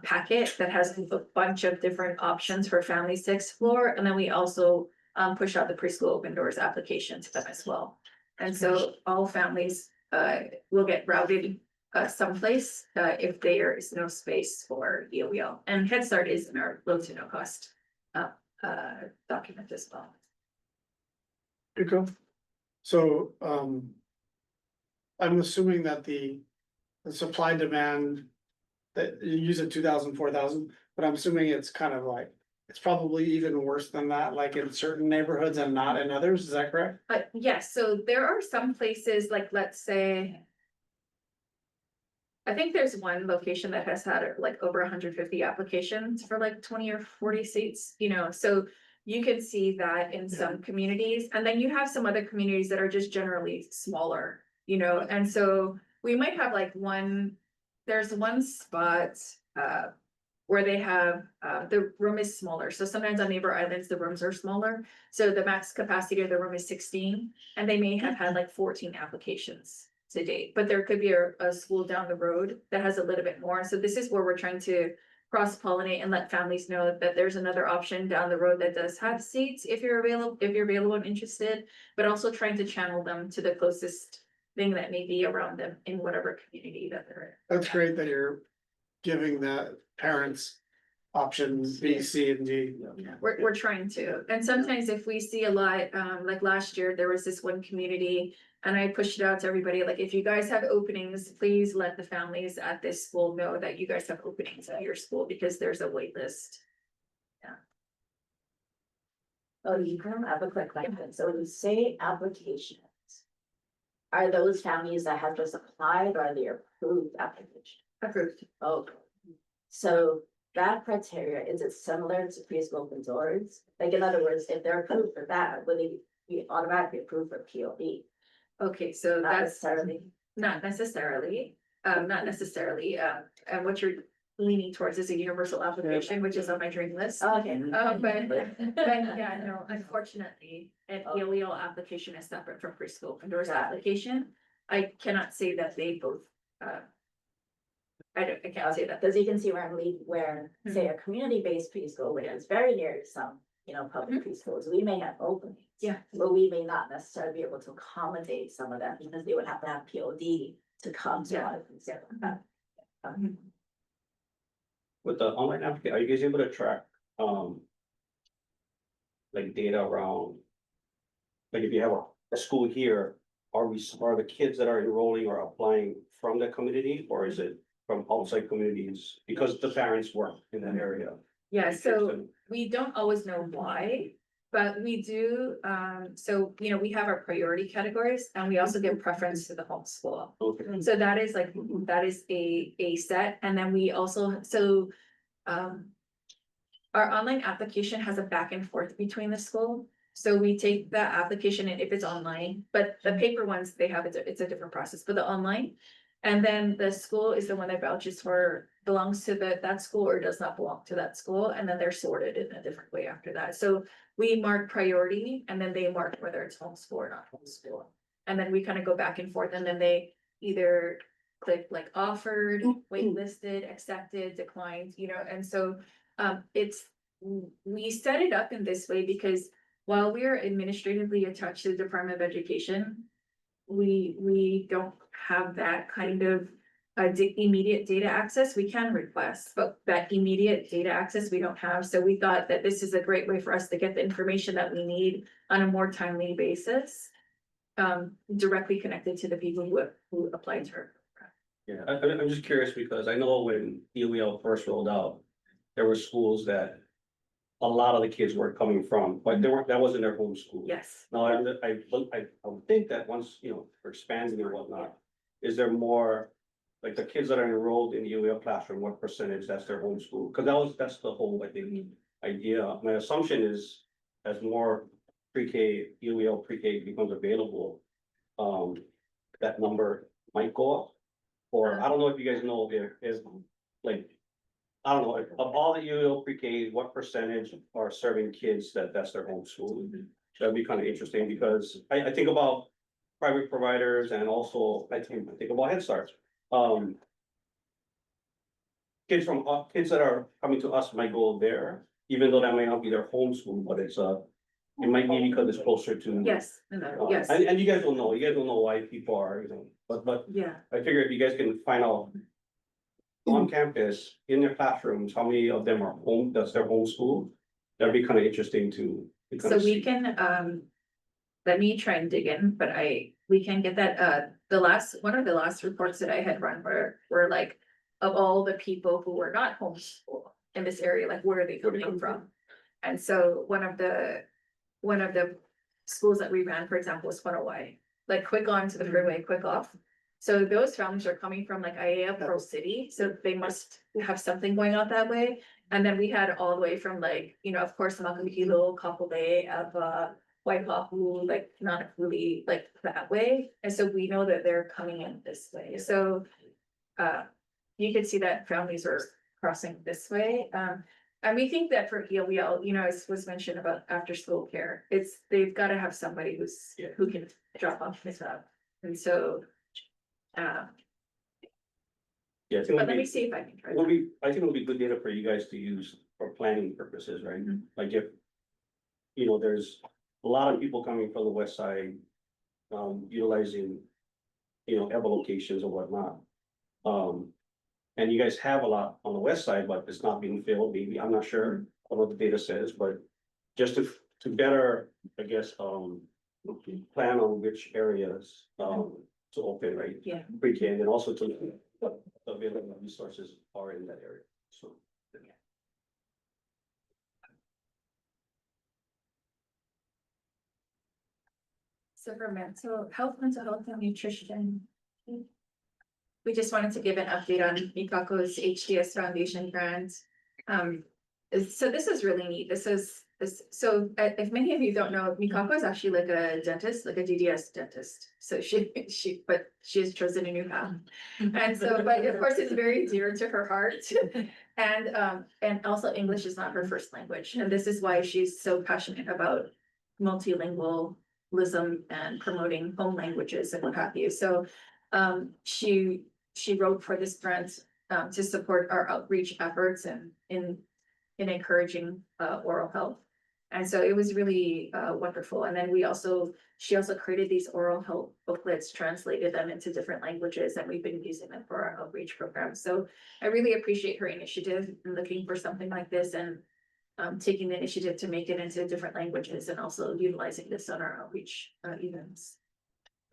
packet that has a bunch of different options for families to explore. And then we also push out the preschool open doors application to them as well. And so all families will get routed someplace if there is no space for EOL. And Head Start is in our low to no cost document as well. So, I'm assuming that the supply demand that you use it 2,000, 4,000, but I'm assuming it's kind of like, it's probably even worse than that, like in certain neighborhoods and not in others, is that correct? Yes, so there are some places, like, let's say, I think there's one location that has had like over 150 applications for like 20 or 40 seats, you know, so you can see that in some communities, and then you have some other communities that are just generally smaller, you know, and so we might have like there's one spot where they have the room is smaller. So sometimes on neighbor islands, the rooms are smaller. So the max capacity of the room is 16, and they may have had like 14 applications to date, but there could be a school down the road that has a little bit more. So this is where we're trying to cross-pollinate and let families know that there's another option down the road that does have seats if you're available and interested, but also trying to channel them to the closest thing that may be around them in whatever community that they're in. That's great that you're giving the parents options B, C, and D. We're trying to, and sometimes if we see a lot, like last year, there was this one community And I pushed it out to everybody, like, if you guys have openings, please let the families at this school know that you guys have openings at your school, because there's a wait list. Oh, you can have a quick question. So when you say applications. Are those families that have just applied or are they approved application? Approved. Okay. So that criteria, is it similar to preschool open doors? Like, in other words, if they're approved for that, will they be automatically approved for POD? Okay, so Not that's necessarily. not necessarily, and what you're leaning towards is a universal application, which is on my dream list. Okay. But yeah, no, unfortunately, an ELEL application is separate from preschool open doors application. I cannot say that they both, I can't say that. Because you can see where I'm leading, where, say, a community-based preschool, which is very near to some, public preschools, we may have openings. Yeah. But we may not necessarily be able to accommodate some of them, because they would have to have POD to come to Yeah. one of these. With the online application, are you guys able to track, like data around? Like if you have a school here, are the kids that are enrolling or applying from the community, or is it from outside communities? Because the parents work in that area. Yeah, so we don't always know why, but we do, so, we have our priority categories, and we also give preference to the homeschool. Okay. So that is like, that is a set, and then we also, so, our online application has a back and forth between the school. So we take the application, and if it's online, but the paper ones, they have, it's a different process, but the online. And then the school is the one that vouches for, belongs to that school or does not belong to that school, and then they're sorted in a different way after that. So we mark priority, and then they mark whether it's homeschool or not homeschool. And then we kind of go back and forth, and then they either click like offered, waitlisted, accepted, declined, and so we set it up in this way because while we are administratively attached to the Department of Education, we don't have that kind of immediate data access. We can request, but that immediate data access we don't have. So we thought that this is a great way for us to get the information that we need on a more timely basis, directly connected to the people who applied to her. Yeah, I'm just curious because I know when ELEL first rolled out, there were schools that a lot of the kids were coming from, but that wasn't their home school. Yes. Now, I would think that once, we're expanding and whatnot, is there more, like the kids that are enrolled in the ELEL classroom, what percentage that's their home school? Because that's the whole, I think, idea. My assumption is as more pre-K, ELEL pre-K becomes available, that number might go up. Or I don't know if you guys know if like, I don't know, of all the ELEL pre-K, what percentage are serving kids that's their home school? That'd be kind of interesting because I think about private providers and also I think about Head Start. Kids that are coming to us might go there, even though that might not be their home school, but it might be because it's closer to. Yes, yes. And you guys don't know why people are, but Yeah. I figure if you guys can find out on campus, in their classrooms, how many of them are home, that's their home school, that'd be kind of interesting to. So we can, let me try and dig in, but we can get that, one of the last reports that I had run were like, of all the people who were not homeschooled in this area, like where are they coming from? And so one of the schools that we ran, for example, was Funnel Way, like quick on to the freeway, quick off. So those families are coming from like IAA Pearl City, so they must have something going on that way. And then we had all the way from like, of course, Makahilo, Kapolei, Bay, Waipahu, like not really like that way. And so we know that they're coming in this way. So you could see that families are crossing this way. And we think that for ELEL, as was mentioned about after school care, they've got to have somebody who can drop off this up. And so Yeah, but let me see if I can try that. I think it'll be good data for you guys to use for planning purposes, right? Like if, there's a lot of people coming from the west side, utilizing, EVA locations or whatnot. And you guys have a lot on the west side, but it's not being filled, maybe, I'm not sure what the data says, but just to better, I guess, plan on which areas, to open, right? Yeah. Pre-K, and then also to what available resources are in that area, so. So for mental health and nutrition. We just wanted to give an update on Mikako's HDS Foundation grant. So this is really neat. So if many of you don't know, Mikako is actually like a dentist, like a DDS dentist. So but she has chosen a new path. And so, but of course, it's very dear to her heart. And also English is not her first language. And this is why she's so passionate about multilingualism and promoting home languages and what have you. So she wrote for this grant to support our outreach efforts and in encouraging oral health. And so it was really wonderful. And then she also created these oral health booklets, translated them into different languages, and we've been using them for our outreach program. So I really appreciate her initiative in looking for something like this and taking the initiative to make it into different languages and also utilizing this on our outreach events.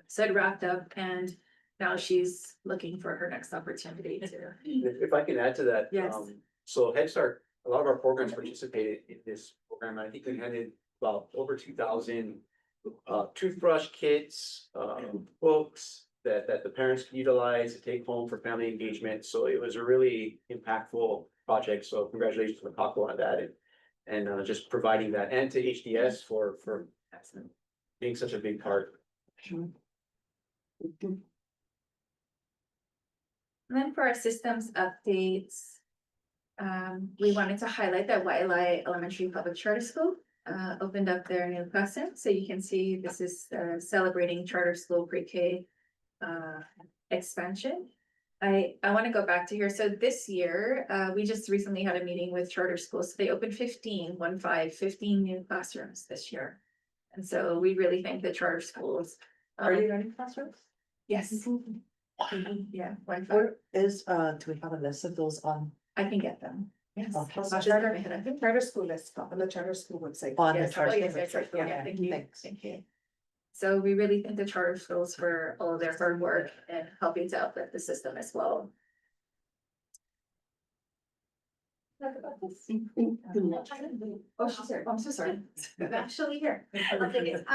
So it wrapped up, and now she's looking for her next opportunity to. If I can add to that. Yes. So Head Start, a lot of our programs participated in this program. I think we handed about over 2,000 toothbrush kits, books that the parents can utilize to take home for family engagement. So it was a really impactful project. So congratulations to Makako on that and just providing that, and to HDS for being such a big part. And then for our systems updates, we wanted to highlight that Wailai Elementary Public Charter School opened up their new classroom. So you can see this is celebrating charter school pre-K expansion. I want to go back to here. So this year, we just recently had a meeting with charter schools. So they opened 15 new classrooms this year. And so we really thank the charter schools. Are you running classrooms? Yes. Yeah. Where is, do we have a list of those on? I can get them. Yes. Okay. I'll just go ahead. I think charter school is on the charter school website. On the Yes, charter oh, yes, school yes, yes, website. yeah, Okay, thank you, thanks. thank you. So we really thank the charter schools for all of their hard work and helping to uplift the system as well. Talk about this. Oh, she's here. I'm so sorry. I'm actually here. I'll take it.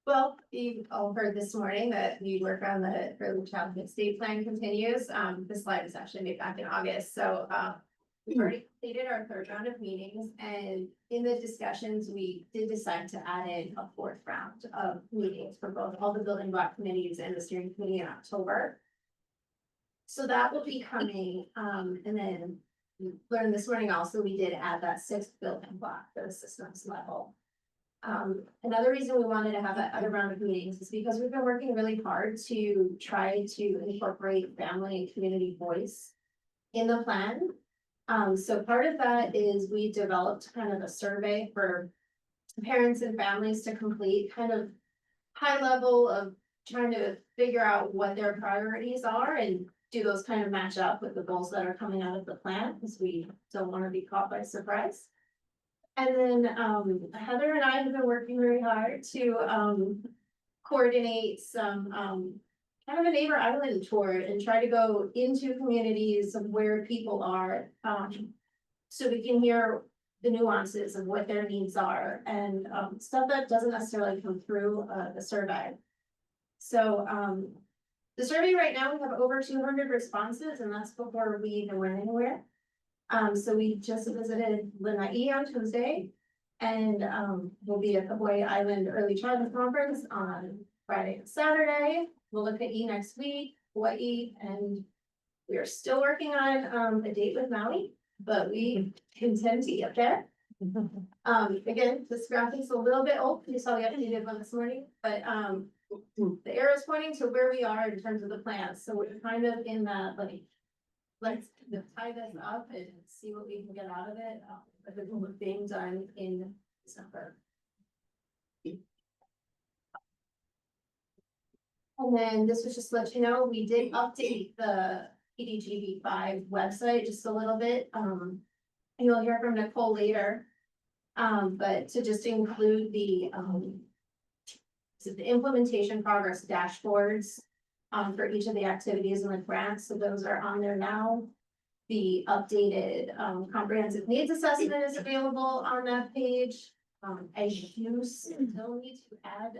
Well, you all heard this morning that we work on the early childhood state plan continues. The slide was actually made back in August, so we've already completed our third round of meetings, and in the discussions, we did decide to add in a fourth round of meetings for both all the building block committees and the steering committee in October. So that will be coming, and then we learned this morning also, we did add that sixth building block for the systems level. Another reason we wanted to have that other round of meetings is because we've been working really hard to try to incorporate family and community voice in the plan. So part of that is we developed kind of a survey for parents and families to complete, kind of high level of trying to figure out what their priorities are and do those kind of match up with the goals that are coming out of the plan, because we don't want to be caught by surprise. And then Heather and I have been working very hard to coordinate some kind of a neighbor island tour and try to go into communities of where people are, so we can hear the nuances of what their needs are and stuff that doesn't necessarily come through the survey. So the survey right now, we have over 200 responses, and that's before we even went anywhere. So we just visited Lanai on Tuesday, and we'll be at the Hawaii Island Early Childhood Conference on Friday and Saturday. We'll look at next week, Hawaii, and we are still working on a date with Maui, but we intend to get there. Again, this graphic's a little bit old. You saw the updated one this morning, but the arrow is pointing to where we are in terms of the plans. So we're kind of in that, like, let's tie this up and see what we can get out of it. But it's being done in December. And then this was just to let you know, we did update the PDGB5 website just a little bit. You'll hear from Nicole later. But to just include the So the implementation progress dashboards for each of the activities and the grants, so those are on there now. The updated comprehensive needs assessment is available on that page. As you still need to add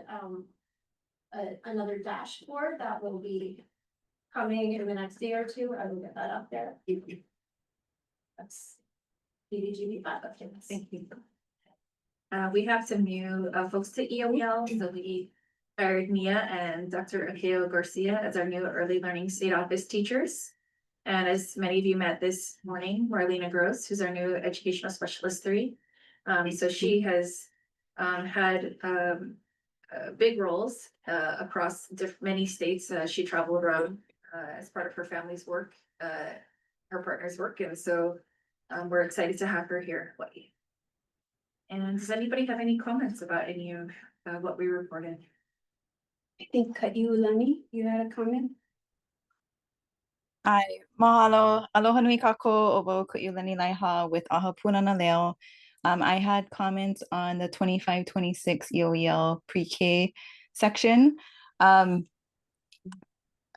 another dashboard that will be coming in the next day or two, I will get that up there. That's BDGB 5 updates. Thank you. We have some new folks to EOL, so we hired Mia and Dr. Akeo Garcia as our new early learning state office teachers. And as many of you met this morning, Marlena Gross, who's our new educational specialist 3. So she has had big roles across many states. She traveled around as part of her family's work, her partner's work, and so we're excited to have her here. And does anybody have any comments about any of what we reported? I think Kaiulani, you had a comment? Hi, mahalo. Aloha nui kako o ku'ilani laiha with Ahapuna na leo. I had comments on the 25-26 EOEL pre-K section.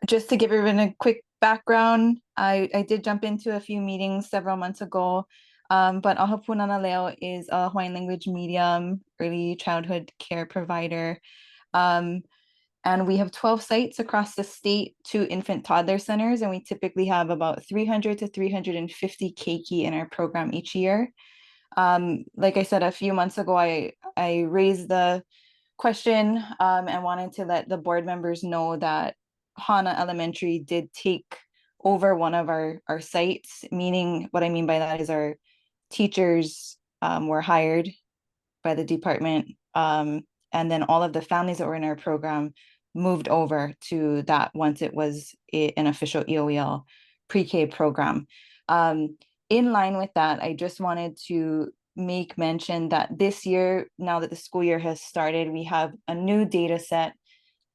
Just to give everyone a quick background, I did jump into a few meetings several months ago, but Ahapuna na leo is a Hawaiian language medium early childhood care provider. And we have 12 sites across the state, 2 infant toddler centers, and we typically have about 300 to 350 keiki in our program each year. Like I said, a few months ago, I raised the question and wanted to let the board members know that Hana Elementary did take over one of our sites, meaning what I mean by that is our teachers were hired by the department, and then all of the families that were in our program moved over to that once it was an official EOEL pre-K program. In line with that, I just wanted to make mention that this year, now that the school year has started, we have a new data set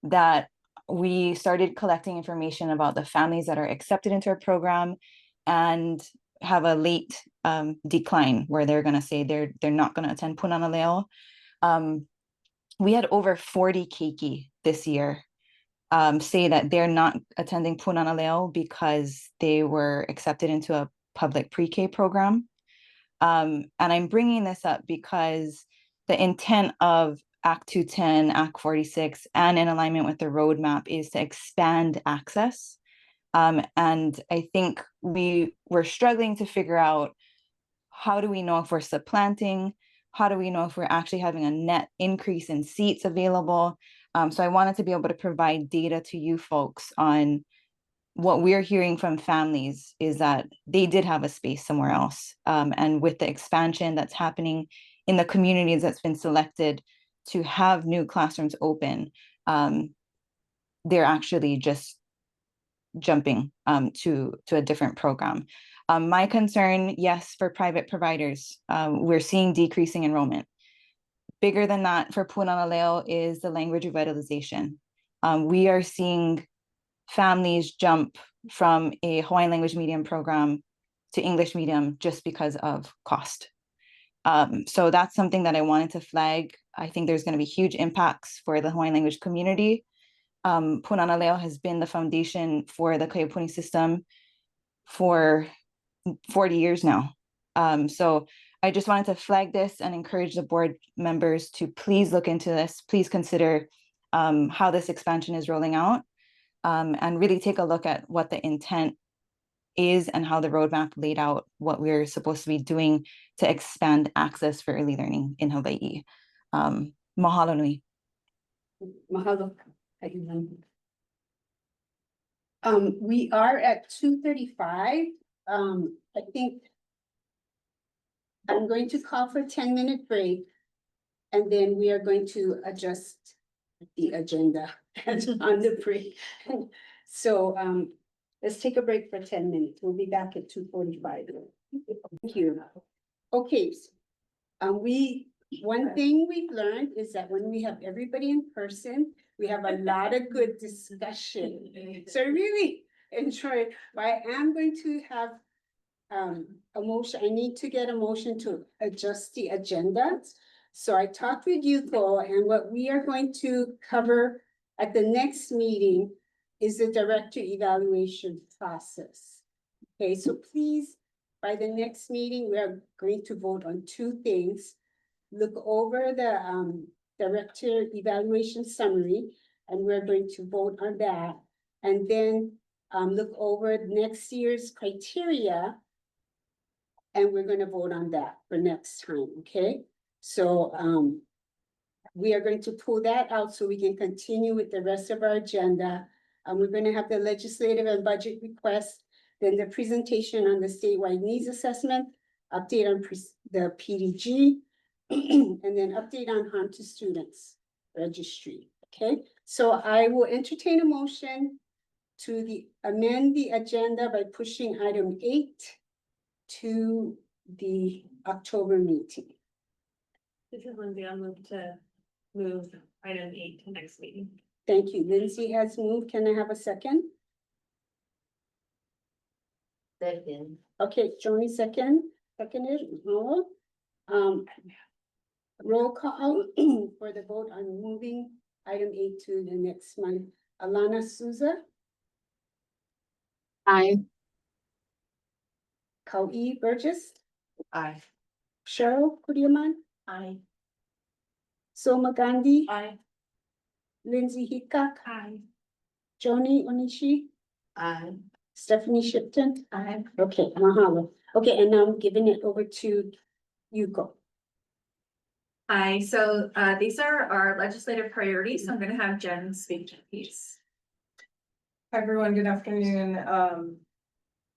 that we started collecting information about the families that are accepted into our program and have a late decline where they're going to say they're not going to attend Punana Leo. We had over 40 keiki this year say that they're not attending Punana Leo because they were accepted into a public pre-K program. And I'm bringing this up because the intent of Act 210, Act 46, and in alignment with the roadmap is to expand access. And I think we were struggling to figure out, how do we know if we're supplanting? How do we know if we're actually having a net increase in seats available? So I wanted to be able to provide data to you folks on what we're hearing from families is that they did have a space somewhere else. And with the expansion that's happening in the communities that's been selected to have new classrooms open, they're actually just jumping to a different program. My concern, yes, for private providers, we're seeing decreasing enrollment. Bigger than that for Punana Leo is the language revitalization. We are seeing families jump from a Hawaiian language medium program to English medium just because of cost. So that's something that I wanted to flag. I think there's going to be huge impacts for the Hawaiian language community. Punana Leo has been the foundation for the Kaiapuni system for 40 years now. So I just wanted to flag this and encourage the board members to please look into this. Please consider how this expansion is rolling out, and really take a look at what the intent is and how the roadmap laid out what we're supposed to be doing to expand access for early learning in Hawaii. Mahalo nui. Mahalo. We are at 2:35. I think I'm going to call for a 10-minute break, and then we are going to adjust the agenda on the break. So let's take a break for 10 minutes. We'll be back at 2:45. Thank you. Okay. One thing we've learned is that when we have everybody in person, we have a lot of good discussion. So I really enjoy it. But I am going to have a motion. I need to get a motion to adjust the agenda. So I talked with Yuko, and what we are going to cover at the next meeting is the director evaluation process. Okay, so please, by the next meeting, we are going to vote on two things. Look over the director evaluation summary, and we're going to vote on that. And then look over next year's criteria, and we're gonna vote on that for next time, okay? So we are going to pull that out so we can continue with the rest of our agenda. And we're gonna have the legislative and budget requests, then the presentation on the statewide needs assessment, update on the PDG, and then update on harm to students registry, okay? So I will entertain a motion to amend the agenda by pushing item 8 to the October meeting. This is Lindsay, I'll move item 8 to next meeting. Thank you. Lindsay has moved. Can I have a second? Second. Okay, Joni seconded. Roll call for the vote on moving item 8 to the next month. Alana Souza, Aye. Kauai Burgess, Aye. Cheryl Kudiaman, Aye. Soma Gandhi, Aye. Lindsay Hickok, Aye. Joni Onishi, Aye. Stephanie Shipton. Aye. Okay, mahalo. Okay, and now I'm giving it over to Yuko. Aye, so these are our legislative priorities, so I'm gonna have Jen speak to these. Hi, everyone, good afternoon.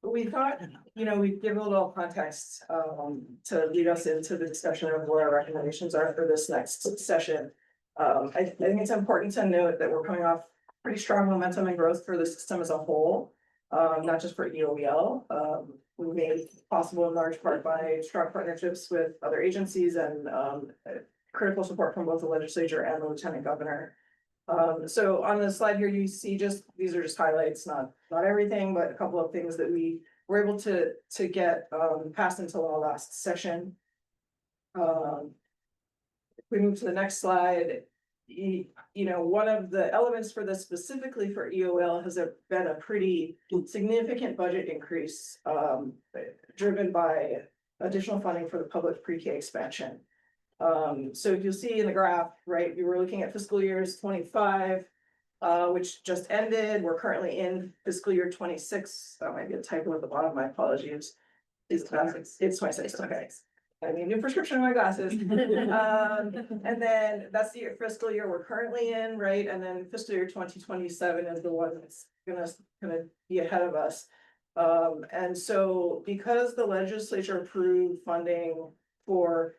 We thought, we'd give a little context, to lead us into the discussion of what our recommendations are for this next session. I think it's important to note that we're coming off pretty strong momentum and growth for the system as a whole, not just for EOEL. We made it possible in large part by strong partnerships with other agencies and, critical support from both the legislature and the lieutenant governor. So on the slide here, you see these are just highlights, not everything, but a couple of things that we were able to get passed into law last session. If we move to the next slide, one of the elements for this specifically for EOL has been a pretty significant budget increase, driven by additional funding for the public pre-K expansion. So you'll see in the graph, right, we were looking at fiscal years 25, which just ended. We're currently in fiscal year 26. That might be a typo at the bottom. My apologies. It's 26. Okay. I need a new prescription on my glasses. And then that's the fiscal year we're currently in, right? And then fiscal year 2027 is the one that's gonna be ahead of us. And so because the legislature approved funding for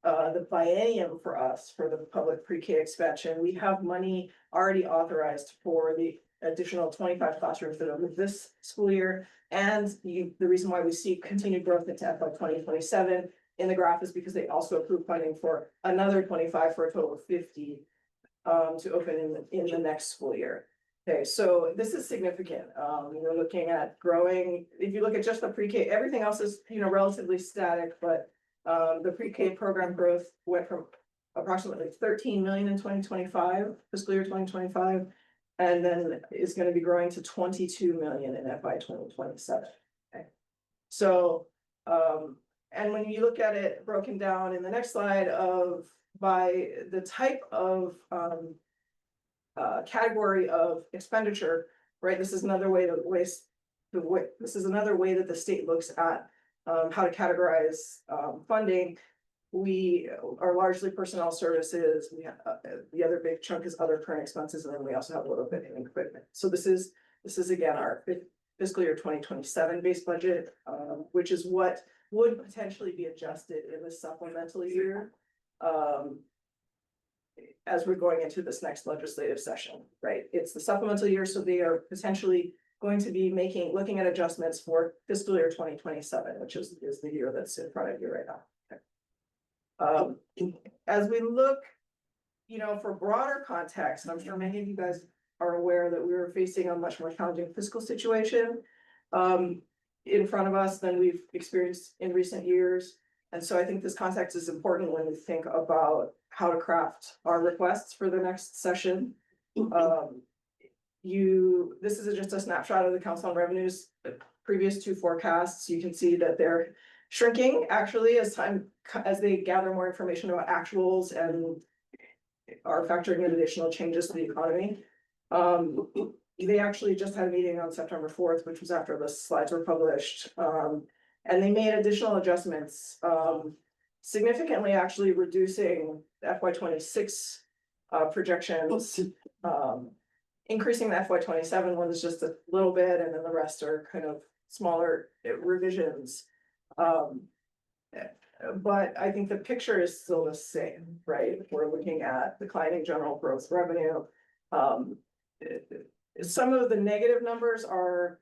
the biennium for us, for the public pre-K expansion, we have money already authorized for the additional 25 classrooms that are this school year. And the reason why we see continued growth into FY 2027 in the graph is because they also approved funding for another 25 for a total of 50 to open in the next school year. Okay, so this is significant. We're looking at growing. If you look at just the pre-K, everything else is, relatively static, but the pre-K program growth went from approximately 13 million in 2025, fiscal year 2025, and then is going to be growing to 22 million in FY 2027. Okay, so and when you look at it broken down in the next slide by the type of category of expenditure, right? This is another way this is another way that the state looks at how to categorize funding. We are largely personnel services. We have the other big chunk is other current expenses, and then we also have a little bit in equipment. So this is again our fiscal year 2027 base budget, which is what would potentially be adjusted in the supplemental year as we're going into this next legislative session, right? It's the supplemental year, so they are potentially going to be looking at adjustments for fiscal year 2027, which is the year that's in front of you right now. Okay. As we look, for broader context, and I'm sure many of you guys are aware that we were facing a much more challenging fiscal situation in front of us than we've experienced in recent years. And so I think this context is important when we think about how to craft our requests for the next session. This is just a snapshot of the council on revenues, the previous two forecasts. You can see that they're shrinking actually as they gather more information about actuals and are factoring in additional changes to the economy. They actually just had a meeting on September 4th, which was after the slides were published. And they made additional adjustments, significantly actually reducing the FY26 projections. Increasing the FY27 one is just a little bit, and then the rest are kind of smaller revisions. But I think the picture is still the same, right? We're looking at declining general gross revenue. Some of the negative numbers are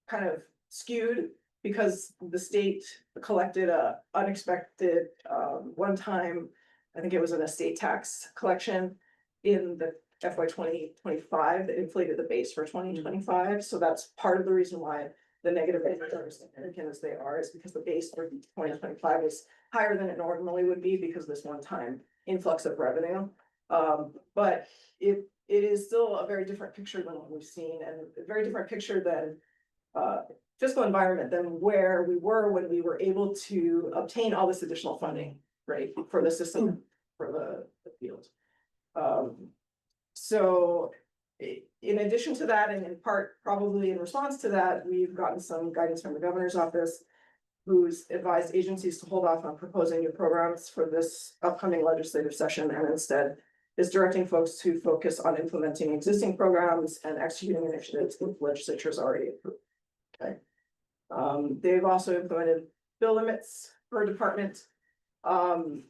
kind of skewed because the state collected a unexpected one-time, I think it was an estate tax collection in the FY 2025 that inflated the base for 2025. So that's part of the reason why the negative numbers are as significant as they are, is because the base for 2025 is higher than it normally would be because of this one-time influx of revenue. But it is still a very different picture than what we've seen, and a very different picture than fiscal environment than where we were when we were able to obtain all this additional funding, right, for the system, for the field. So in addition to that, and in part probably in response to that, we've gotten some guidance from the governor's office, who's advised agencies to hold off on proposing new programs for this upcoming legislative session, and instead is directing folks to focus on implementing existing programs and executing initiatives the legislature has already approved. Okay. They've also implemented bill limits per department on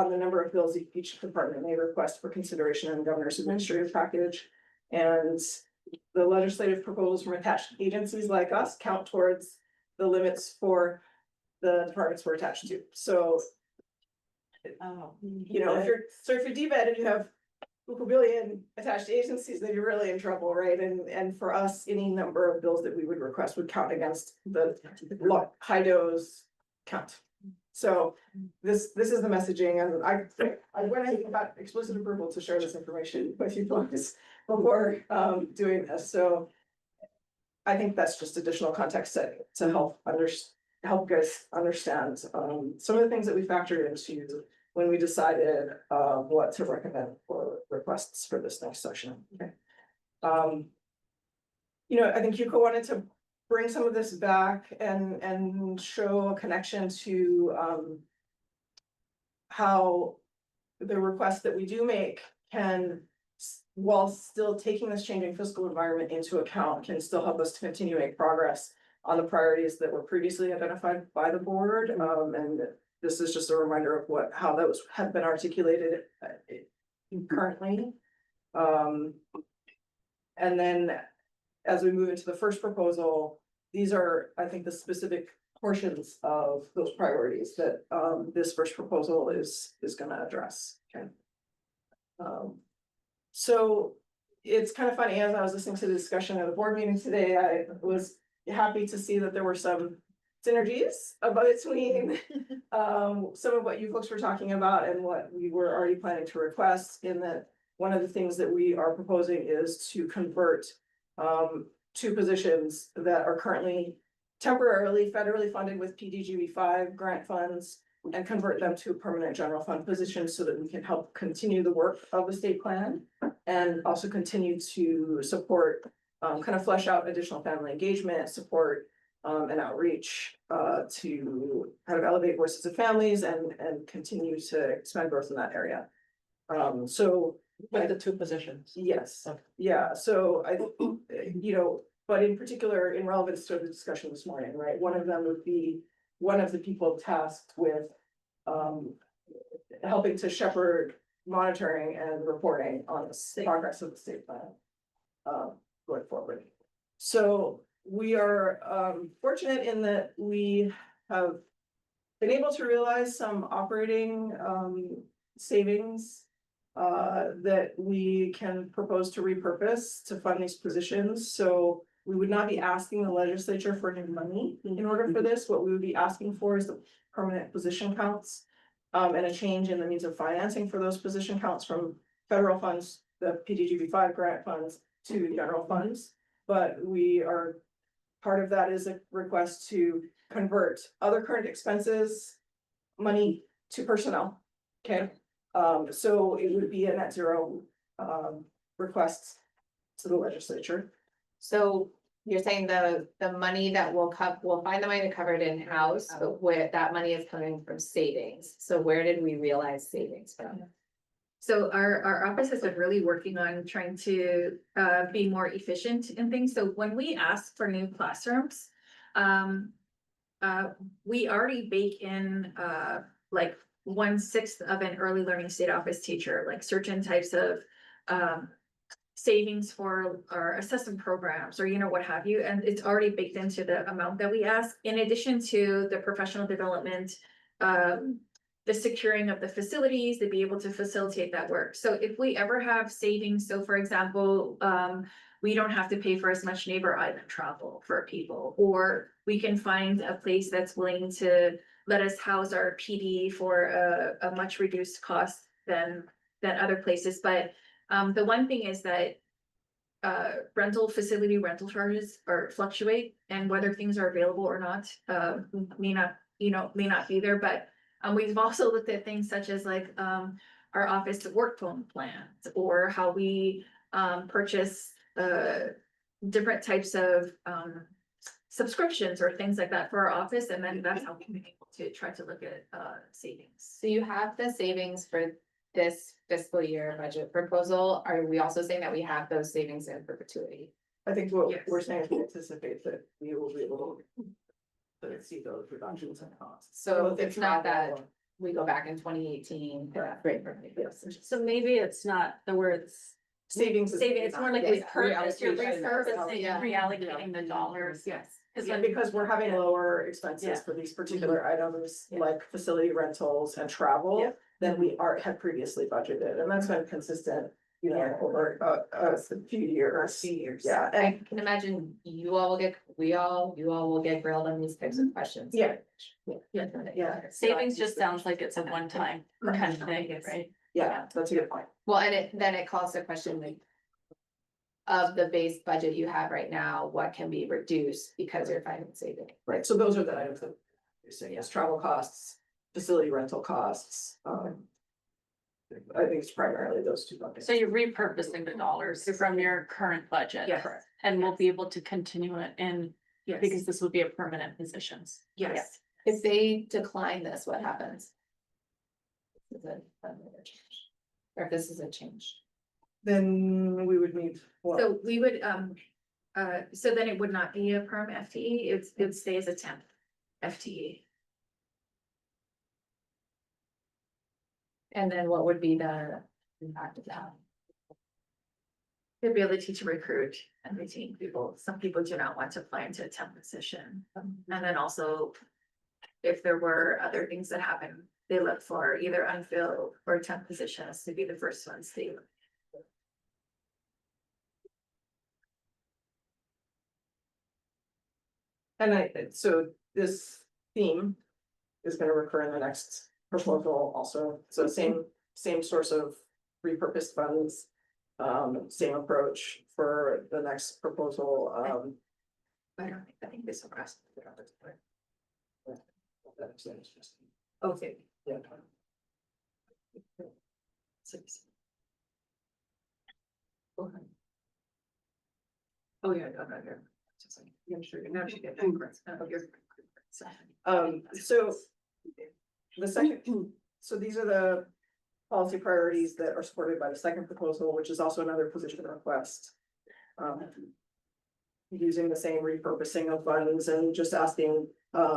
the number of bills each department may request for consideration in the governor's administrative package. And the legislative proposals from attached agencies like us count towards the limits for the departments we're attached to. So, you know, if you're DBED and you have a billion attached agencies, then you're really in trouble, right? And for us, any number of bills that we would request would count against the high dose count. So this is the messaging, and I went ahead and got explicit approval to share this information with you folks before doing this. So I think that's just additional context to help guys understand some of the things that we factored into when we decided what to recommend for requests for this next session. Okay. You know, I think Yuko wanted to bring some of this back and show a connection to how the requests that we do make can, while still taking this changing fiscal environment into account, can still help us to continue to make progress on the priorities that were previously identified by the board. And this is just a reminder of how those have been articulated currently. And then as we move into the first proposal, these are, I think, the specific portions of those priorities that this first proposal is going to address. Okay. So it's kind of funny, as I was listening to the discussion at the board meeting today, I was happy to see that there were some synergies between some of what you folks were talking about and what we were already planning to request, in that one of the things that we are proposing is to convert two positions that are currently temporarily federally funded with PDGB-5 grant funds and convert them to permanent general fund positions so that we can help continue the work of the state plan and also continue to support, kind of flesh out additional family engagement, support and outreach to kind of elevate voices of families and continue to expand growth in that area. So with the two positions. Yes, yeah, so I, you know, but in particular, in relevance to the discussion this morning, right, one of them would be one of the people tasked with helping to shepherd monitoring and reporting on the progress of the state plan going forward. So we are fortunate in that we have been able to realize some operating savings that we can propose to repurpose to fund these positions. So we would not be asking the legislature for new money in order for this. What we would be asking for is the permanent position counts. And a change in the means of financing for those position counts from federal funds, the PDGB 5 grant funds to general funds. But part of that is a request to convert other current expenses money to personnel. Okay, so it would be a net zero request to the legislature. So you're saying the money that we'll find the money to cover it in-house, but where that money is coming from savings. So where did we realize savings from? So our office has been really working on trying to be more efficient in things. So when we ask for new classrooms, we already bake in like 1/6 of an early learning state office teacher, like certain types of savings for our assessment programs or, you know, what have you. And it's already baked into the amount that we ask, in addition to the professional development, the securing of the facilities to be able to facilitate that work. So if we ever have savings, so for example, we don't have to pay for as much neighbor island travel for people, or we can find a place that's willing to let us house our PD for a much reduced cost than other places. But the one thing is that facility rental charges are fluctuate, and whether things are available or not may not be there. But we've also looked at things such as like our office to work phone plans, or how we purchase different types of subscriptions or things like that for our office, and then that's how we've been able to try to look at savings. So you have the savings for this fiscal year budget proposal. Are we also saying that we have those savings in perpetuity? I think what Yes. we're saying is we anticipate that we will be able to see those reductions in costs. So Both in it's not that travel we go back in 2018. Correct. Yes. So maybe it's not the words. Savings. It's more like Yes. repurpose, you're Reallocation. repurposing, Yeah. reallocating the dollars. Yes. Because we're having lower expenses Yeah. for these particular items, Yeah. like facility rentals and travel. Yeah. Than we had previously budgeted, and that's been consistent, you know, over a few years. Yeah, I and can imagine you all will get grilled on these types of questions. Yeah. Yeah, savings just sounds like it's a one-time kind of thing, right? yeah, that's a good point. Well, and then it calls the question like, of the base budget you have right now, what can be reduced because you're finding saving? Right, so those are the items that you're saying, yes, travel costs, facility rental costs. I think it's primarily those two buckets. So you're repurposing the dollars from your current budget. Yes. And we'll be able to continue it in, Yes. because this would be a permanent positions. Yes. If they decline this, what happens? Is it another change? Or if this is a change? Then we would need. what? So we would, so then it would not be a perm FTE, it would stay as a temp FTE. And then what would be the impact of that? The ability to recruit and retain people. Some people do not want to apply into a temp position. And then also, if there were other things that happen, they look for either unfilled or temp positions to be the first ones they look. And so this theme is gonna recur in the next proposal also, so same source of repurposed funds. Same approach for the next proposal, I think this will cross. Okay. Yeah. Oh, yeah, no. Just like, I'm sure you're not. So the second, so these are the policy priorities that are supported by the second proposal, which is also another position request. Using the same repurposing of funds and just asking,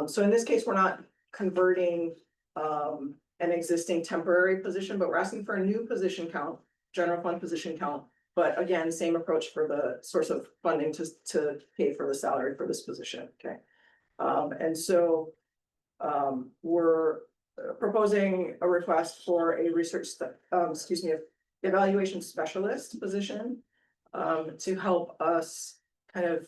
so in this case, we're not converting an existing temporary position, but we're asking for a new position count, general fund position count. But again, same approach for the source of funding to pay for the salary for this position, okay? And so we're proposing a request for a evaluation specialist position to help us kind of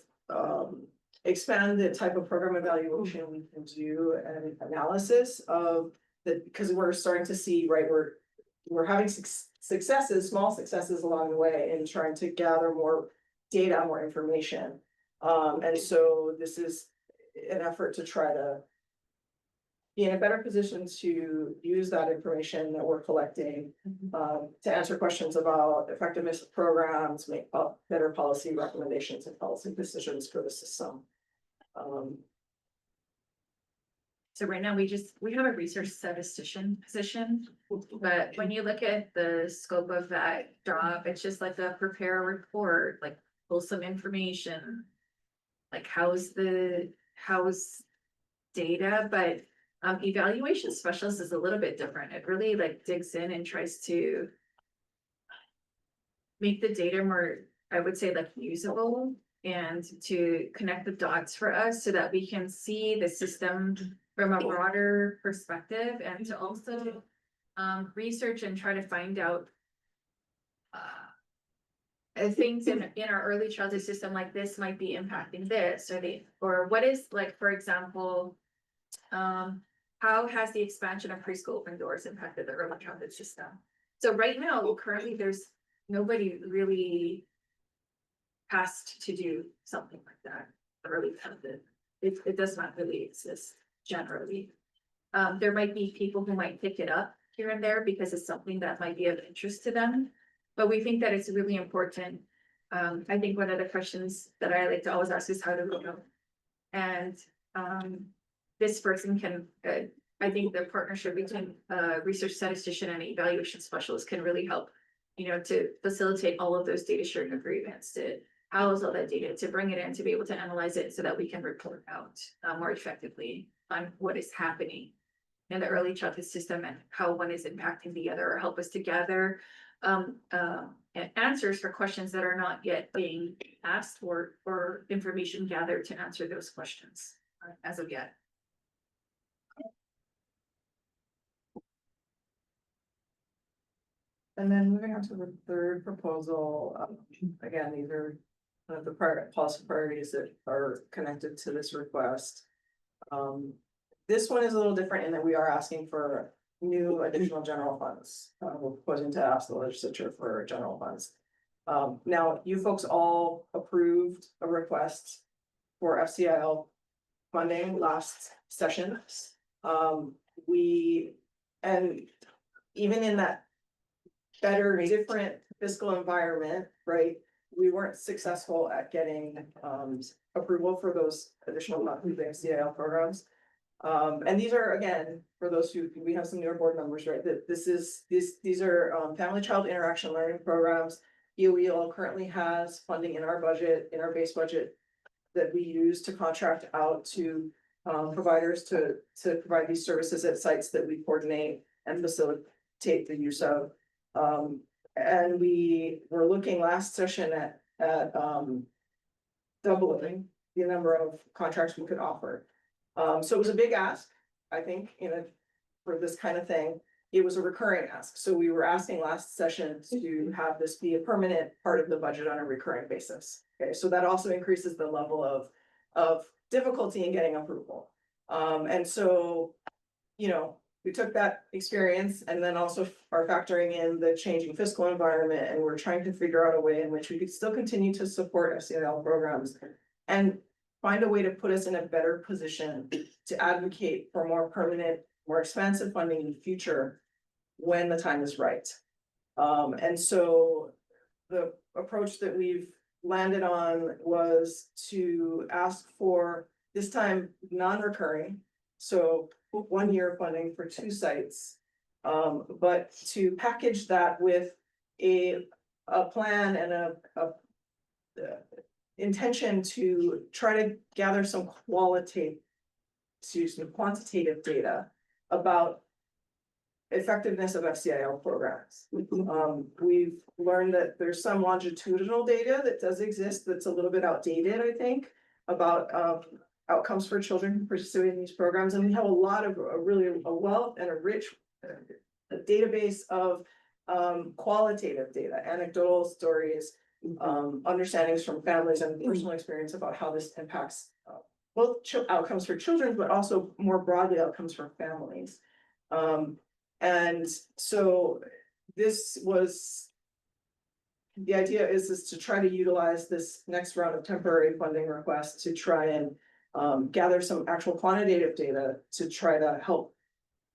expand the type of program evaluation we can do and analysis of the, because we're starting to see, right, we're having successes, small successes along the way in trying to gather more data, more information. And so this is an effort to try to be in a better position to use that information that we're collecting, to answer questions about effectiveness of programs, make better policy recommendations and policy decisions for the system. So right now, we have a research statistician position, but when you look at the scope of that job, it's just like a prepare a report, like pull some information. Like how's data, but evaluation specialist is a little bit different. It really like digs in and tries to make the data more, I would say, like usable and to connect the dots for us so that we can see the system from a broader perspective and to also research and try to find out things in our early childhood system like this might be impacting this or what is like, for example, how has the expansion of preschool open doors impacted the early childhood system? So right now, currently, there's nobody really asked to do something like that. Early childhood, it does not really exist generally. There might be people who might pick it up here and there because it's something that might be of interest to them. But we think that it's really important. I think one of the questions that I like to always ask is how do we know? And this person can, I think the partnership between research statistician and evaluation specialist can really help, to facilitate all of those data sharing agreements, to house all that data, to bring it in, to be able to analyze it so that we can report out more effectively on what is happening in the early childhood system and how one is impacting the other, or help us to gather answers for questions that are not yet being asked or information gathered to answer those questions as of yet. And then moving on to the third proposal, again, these are one of the policy priorities that are connected to this request. This one is a little different in that we are asking for new additional general funds. We're proposing to ask the legislature for general funds. Now, you folks all approved a request for FCIL funding last session. And even in that better, different fiscal environment, right? We weren't successful at getting approval for those additional FCIL programs. And these are, again, for those who, we have some newer board members, right? That these are family child interaction learning programs. EOEL currently has funding in our budget, in our base budget, that we use to contract out to providers to provide these services at sites that we coordinate and facilitate the use of. And we were looking last session at doubling the number of contracts we could offer. So it was a big ask, I think, for this kind of thing. It was a recurring ask. So we were asking last session to have this be a permanent part of the budget on a recurring basis. Okay, so that also increases the level of difficulty in getting approval. And so, we took that experience and then also are factoring in the changing fiscal environment, and we're trying to figure out a way in which we could still continue to support FCIL programs and find a way to put us in a better position to advocate for more permanent, more expansive funding in the future when the time is right. And so the approach that we've landed on was to ask for, this time, non-recurring, so 1 year funding for 2 sites, but to package that with a plan and a intention to try to gather some quantitative data about effectiveness of FCIL programs. We've learned that there's some longitudinal data that does exist that's a little bit outdated, I think, about outcomes for children who participate in these programs. And we have a lot of a wealth and a rich database of qualitative data, anecdotal stories, understandings from families and personal experience about how this impacts both outcomes for children, but also more broadly outcomes for families. And so this was, the idea is to try to utilize this next round of temporary funding requests to try and gather some actual quantitative data to try to help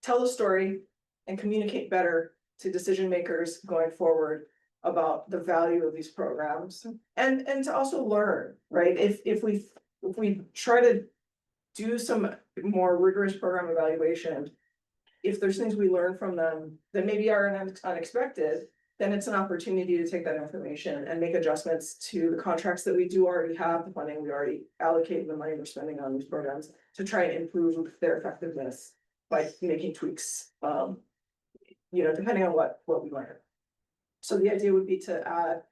tell the story and communicate better to decision makers going forward about the value of these programs and to also learn, right? If we try to do some more rigorous program evaluation, if there's things we learn from them that maybe are unexpected, then it's an opportunity to take that information and make adjustments to the contracts that we do already have, the funding we already allocated, the money we're spending on these programs to try and improve their effectiveness by making tweaks, depending on what we learn. So the idea would be to add,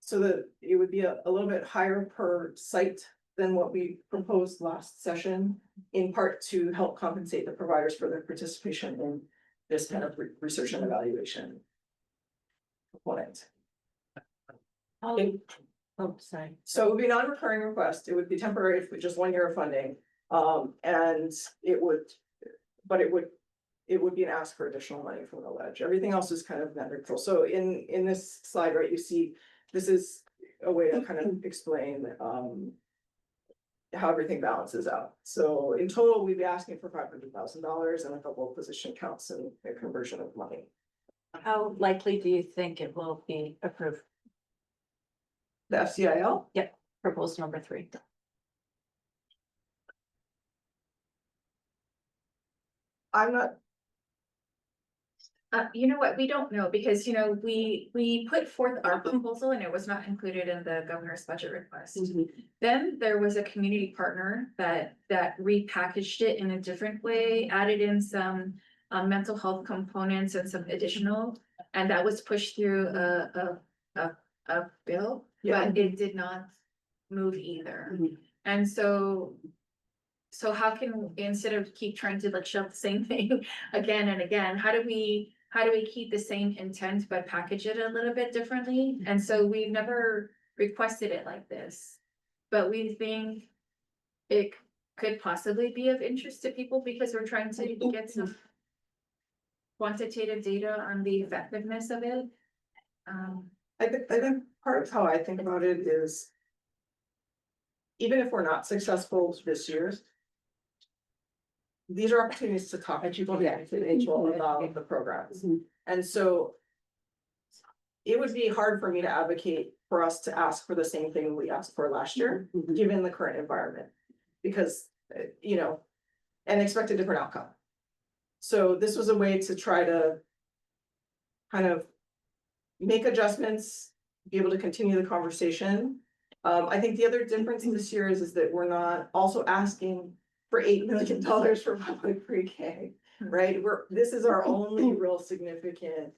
so that it would be a little bit higher per site than what we proposed last session, in part to help compensate the providers for their participation in this kind of research and evaluation component. Oh, sorry. So it would be a non-recurring request. It would be temporary for just 1 year of funding. And it would be an ask for additional money from the ledge. Everything else is kind of net neutral. So in this slide, right, you see, this is a way to kind of explain how everything balances out. So in total, we'd be asking for $500,000 and a couple of position counts and a conversion of money. How likely do you think it will be approved? The FCIL? Yep, proposal number 3. I'm not. You know what, we don't know because, we put forth our proposal and it was not included in the governor's budget request. Then there was a community partner that repackaged it in a different way, added in some mental health components and some additional, and that was pushed through a bill, but it did not move either. And so how can, instead of keep trying to shelve the same thing again and again, how do we keep the same intent but package it a little bit differently? And so we've never requested it like this, but we think it could possibly be of interest to people because we're trying to get some quantitative data on the effectiveness of it. I think part of how I think about it is, even if we're not successful this year, these are opportunities to talk to people about the programs. And so it would be hard for me to advocate for us to ask for the same thing we asked for last year, given the current environment, because, and expect a different outcome. So this was a way to try to kind of make adjustments, be able to continue the conversation. I think the other difference this year is that we're not also asking for $8 million for public pre-K, right? This is our only real significant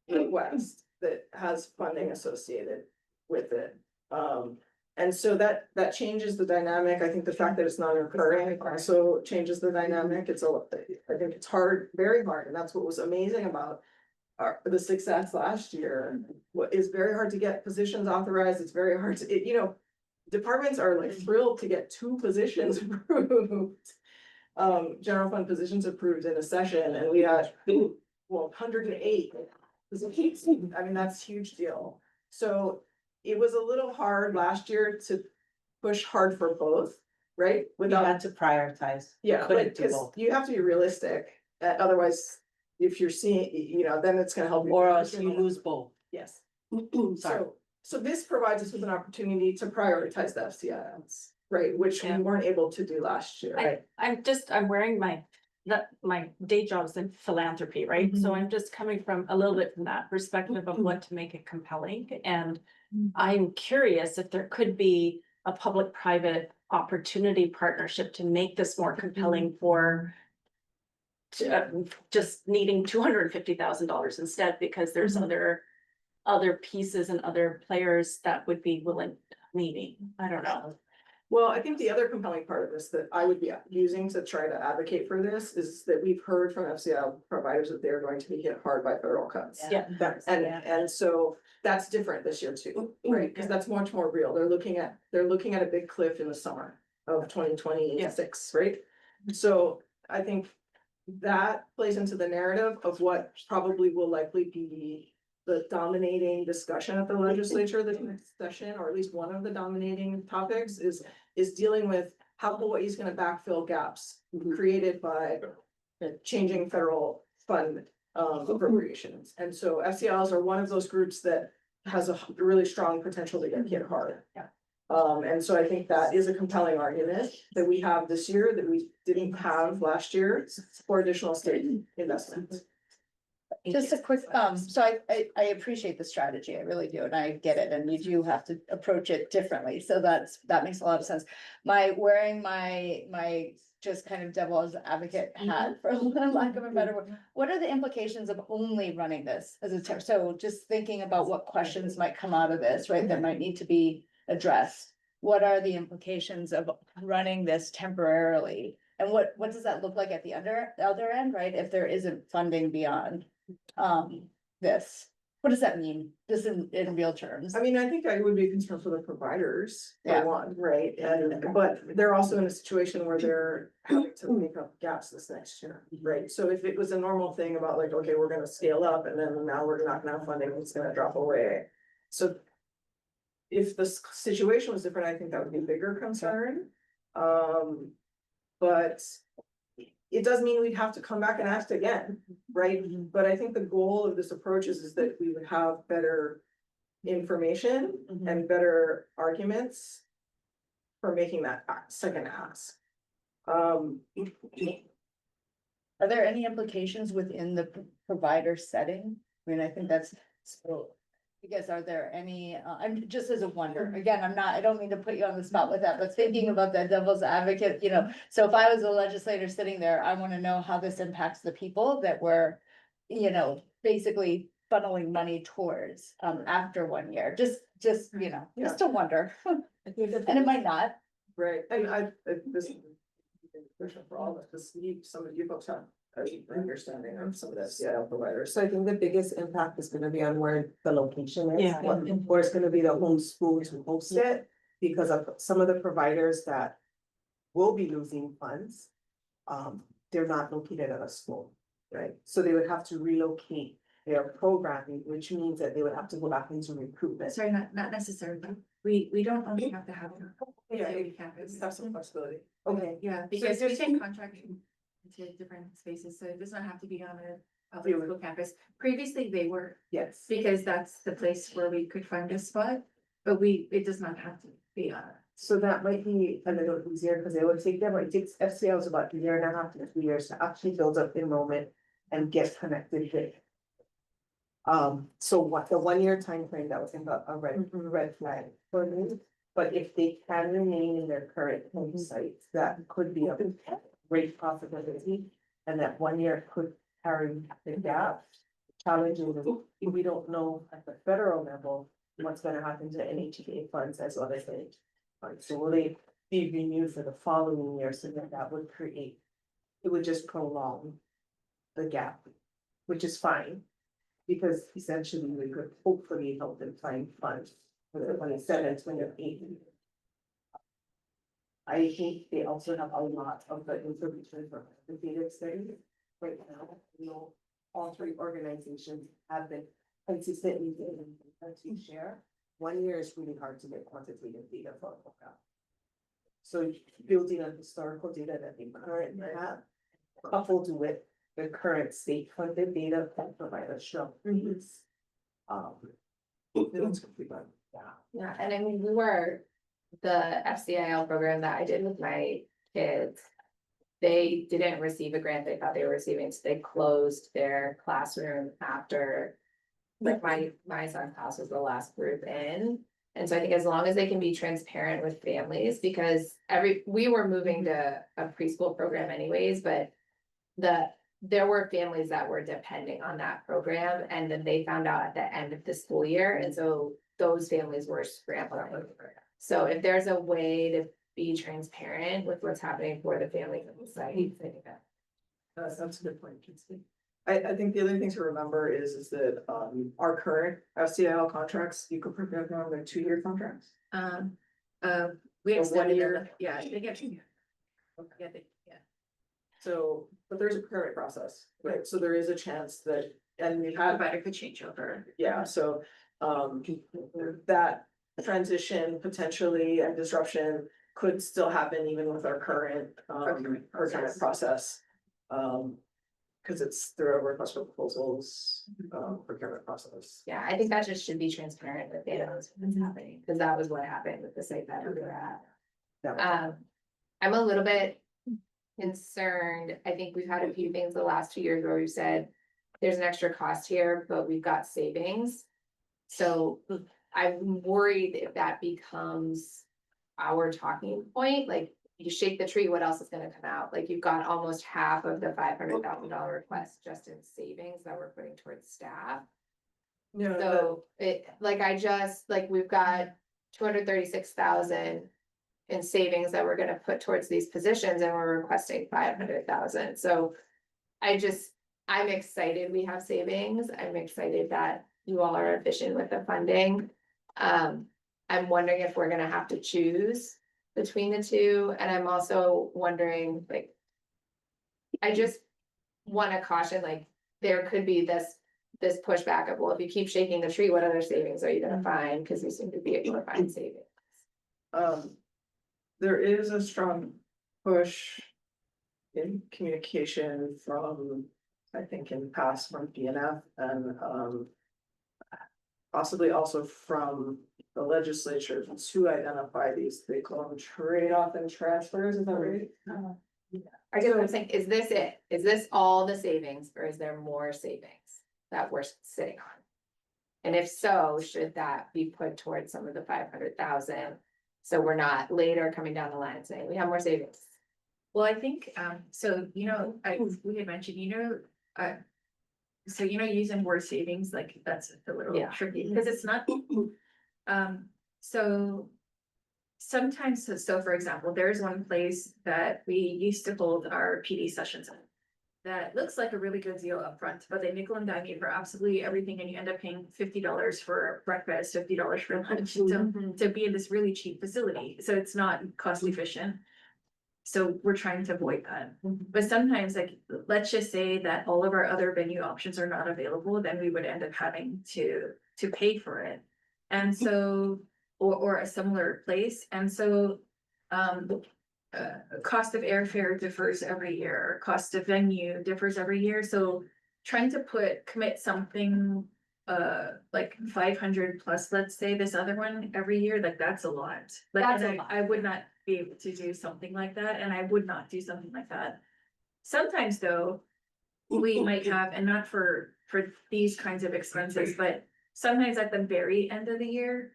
request that has funding associated with it. And so that changes the dynamic. I think the fact that it's not recurring also changes the dynamic. I think it's hard, very hard, and that's what was amazing about the success last year. What is very hard to get positions authorized. It's very hard to, departments are thrilled to get 2 positions approved. General fund positions approved in a session, and we had 108 positions. I mean, that's a huge deal. So it was a little hard last year to push hard for both, right? Without had to prioritize. Yeah, because you have to be realistic. Otherwise, if you're seeing, then it's gonna help you. Or else you lose both. Yes. So this provides us with an opportunity to prioritize the FCILs, right, which we weren't able to do last year. I'm wearing my day job's in philanthropy, right? So I'm just coming from a little bit from that perspective of what to make it compelling. And I'm curious if there could be a public-private opportunity partnership to make this more compelling for just needing $250,000 instead, because there's other pieces and other players that would be willing needing. I don't know. Well, I think the other compelling part of this that I would be using to try to advocate for this is that we've heard from FCL providers that they're going to be hit hard by federal cuts. Yeah. And so that's different this year too, right? Because that's much more real. They're looking at a big cliff in the summer of 2026, right? So I think that plays into the narrative of what probably will likely be the dominating discussion at the legislature this next session, or at least one of the dominating topics is dealing with how Hawaii is going to backfill gaps created by changing federal fund appropriations. And so FCLs are one of those groups that has a really strong potential to get hit hard. Yeah. And so I think that is a compelling argument that we have this year that we didn't have last year for additional state investment. Just a quick, so I appreciate the strategy, I really do, and I get it, and you do have to approach it differently, so that makes a lot of sense. Wearing my just kind of devil's advocate hat, for lack of a better word, what are the implications of only running this as a term? So just thinking about what questions might come out of this, right, that might need to be addressed. What are the implications of running this temporarily? And what does that look like at the other end, right, if there isn't funding beyond this? What does that mean, this in real terms? I mean, I think I would be concerned for the providers, Yeah. for one, right? But they're also in a situation where they're having to make up gaps this next year, right? So if it was a normal thing about like, okay, we're gonna scale up and then now we're not gonna have funding, it's gonna drop away. So if the situation was different, I think that would be a bigger concern. But it does mean we'd have to come back and ask again, right? But I think the goal of this approach is that we would have better information and better arguments for making that second ask. Are there any implications within the provider setting? I mean, I think that's so. I guess, are there any, I'm just as a wonder, again, I don't mean to put you on the spot with that, but thinking about that devil's advocate, so if I was a legislator sitting there, I wanna know how this impacts the people that we're, basically funneling money towards, after 1 year, just a wonder. And it might not. Right, and this is a question for all of us, because some of you folks have an understanding of some of the CIL providers. So I think the biggest impact is gonna be on where the location is. Yeah. Where it's gonna be the home school to host it, because of some of the providers that will be losing funds. They're not located at a school, right? So they would have to relocate their programming, which means that they would have to go back into recruitment. Sorry, not necessarily. We don't only have to have. Campus, have some flexibility. Okay, Yeah, because we can contract into different spaces, so it does not have to be on a public school campus. Previously, they were, yes. because that's the place where we could find a spot, but it does not have to be on. So that might be a little easier, because it would take them, it takes FCLs about 1.5 to 2 years to actually build up enrollment and get connected with. So what the 1 year time frame, that was a red flag for me. But if they can remain in their current home sites, that could be a great possibility. And that 1 year could carry the gap. Challenges, we don't know at the federal level what's gonna happen to NHEA funds as well as the funds. So will they be renewed for the following year, so that would create, it would just prolong the gap, which is fine. Because essentially we could hopefully help them find funds for the 27, 28. I think they also have a lot of the information for the data study right now. All three organizations have been consistently to share. 1 year is really hard to get quantitative data for a program. So building on historical data that they currently have, coupled with the current state funded data can provide us strong needs. Yeah, and I mean, the FCIL program that I did with my kids. They didn't receive a grant they thought they were receiving, so they closed their classroom after. Like my son's class was the last group in, and so I think as long as they can be transparent with families, because we were moving to a preschool program anyways, but. There were families that were depending on that program, and then they found out at the end of the school year, and so those families were scrambling. So if there's a way to be transparent with what's happening for the families on the site, I think that. That's a good point, Kinsey. I think the other thing to remember is that, our current FCIL contracts, you could prepare them on their 2-year contracts. We Or extended 1 year. it, yeah, they get. Yeah, yeah. So, but there's a permit process, right? So there is a chance that, and we have, Provider could change over. yeah, so, that transition potentially and disruption could still happen even with our current, procurement process. Cause it's through a request for proposals, procurement process. Yeah, I think that just should be transparent with families what's happening, because that was what happened with the site that we were at. Yeah. I'm a little bit concerned. I think we've had a few things the last 2 years where we've said there's an extra cost here, but we've got savings. So I'm worried if that becomes our talking point, like you shake the tree, what else is gonna come out? Like you've got almost half of the $500,000 request just in savings that we're putting towards staff. No, So it, like, I just, like, we've got 236,000 in savings that we're gonna put towards these positions and we're requesting 500,000. So I'm excited we have savings. I'm excited that you all are efficient with the funding. I'm wondering if we're gonna have to choose between the two, and I'm also wondering, like, I just wanna caution, like, there could be this pushback of, well, if you keep shaking the tree, what other savings are you gonna find? Cause you seem to be able to find savings. There is a strong push in communication from, I think in past from BNF and, possibly also from the legislature to identify these, they call them trade-off and transfers, is that right? I guess what I'm saying, is this it? Is this all the savings, or is there more savings that we're sitting on? And if so, should that be put towards some of the 500,000? So we're not later coming down the line saying we have more savings. Well, I think, so, we had mentioned, so, using word savings, like, that's a little Yeah. tricky, because it's not. So. Sometimes, so for example, there's one place that we used to hold our PD sessions in. That looks like a really good deal upfront, but they nickel and dime you for absolutely everything, and you end up paying $50 for breakfast, $50 for lunch, to be in this really cheap facility, so it's not cost efficient. So we're trying to avoid that, but sometimes, like, let's just say that all of our other venue options are not available, then we would end up having to pay for it. And so, or a similar place, and so, cost of airfare differs every year, cost of venue differs every year, so trying to commit something, like 500 plus, let's say, this other one every year, like, that's a lot. Like, That's and a lot. I would not be able to do something like that, and I would not do something like that. Sometimes, though, we might have, and not for these kinds of expenses, but sometimes at the very end of the year,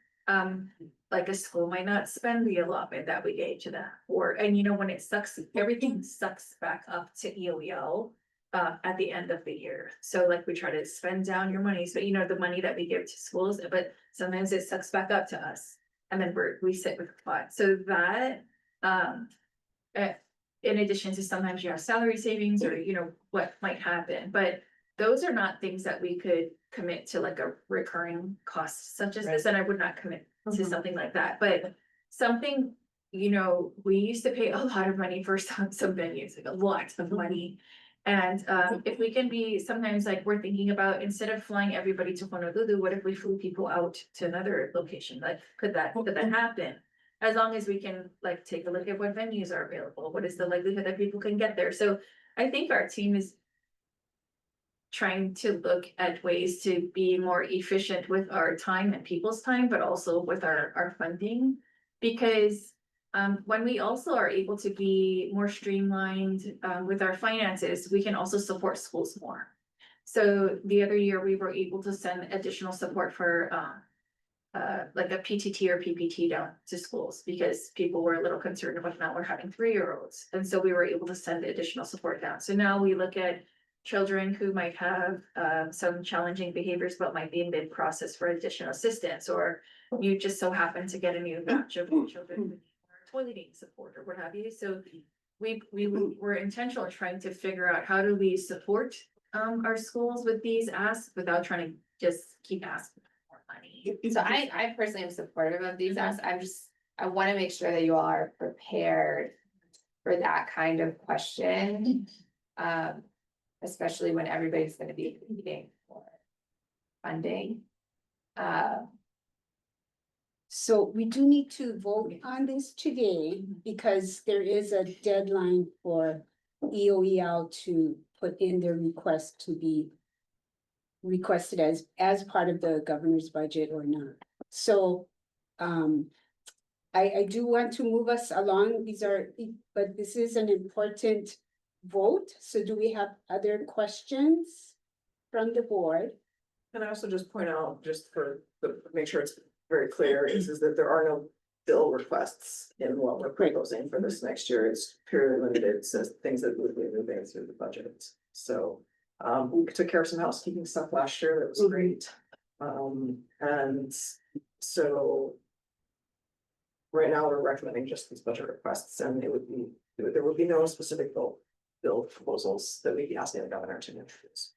like a school might not spend the allotment that we gave to them, and when it sucks, everything sucks back up to EOEL. At the end of the year, so like we try to spend down your money, so the money that we give to schools, but sometimes it sucks back up to us. And then we sit with the pot, so that, in addition to sometimes you have salary savings or what might happen, but those are not things that we could commit to, like a recurring cost such as this, and I would not commit to something like that, but something, we used to pay a lot of money for some venues, like a lot of money. And if we can be, sometimes, like, we're thinking about, instead of flying everybody to Honolulu, what if we flew people out to another location? Like, could that happen? As long as we can, like, take a look at what venues are available, what is the likelihood that people can get there? So I think our team is trying to look at ways to be more efficient with our time and people's time, but also with our funding. Because when we also are able to be more streamlined with our finances, we can also support schools more. So the other year, we were able to send additional support for like a PTT or PPT down to schools, because people were a little concerned about, now we're having 3-year-olds. And so we were able to send additional support down. So now we look at children who might have some challenging behaviors, but might be in mid-process for additional assistance, or you just so happen to get a new batch of children with toileting support or what have you. So we were intentional trying to figure out, how do we support our schools with these asks without trying to just keep asking for more money. So I personally am supportive of these asks. I want to make sure that you all are prepared for that kind of question. Especially when everybody's gonna be competing for funding. So we do need to vote on this today because there is a deadline for EOEL to put in their request to be requested as part of the governor's budget or not. So, I do want to move us along. But this is an important vote. So do we have other questions from the board? Can I also just point out, just make sure it's very clear, is that there are no bill requests in what we're proposing for this next year. It's purely limited to things that would be moving through the budget. So, we took care of some housekeeping stuff last year. That was great. And so right now we're recommending just these budget requests, and there would be no specific bill proposals that we'd be asking the governor to introduce.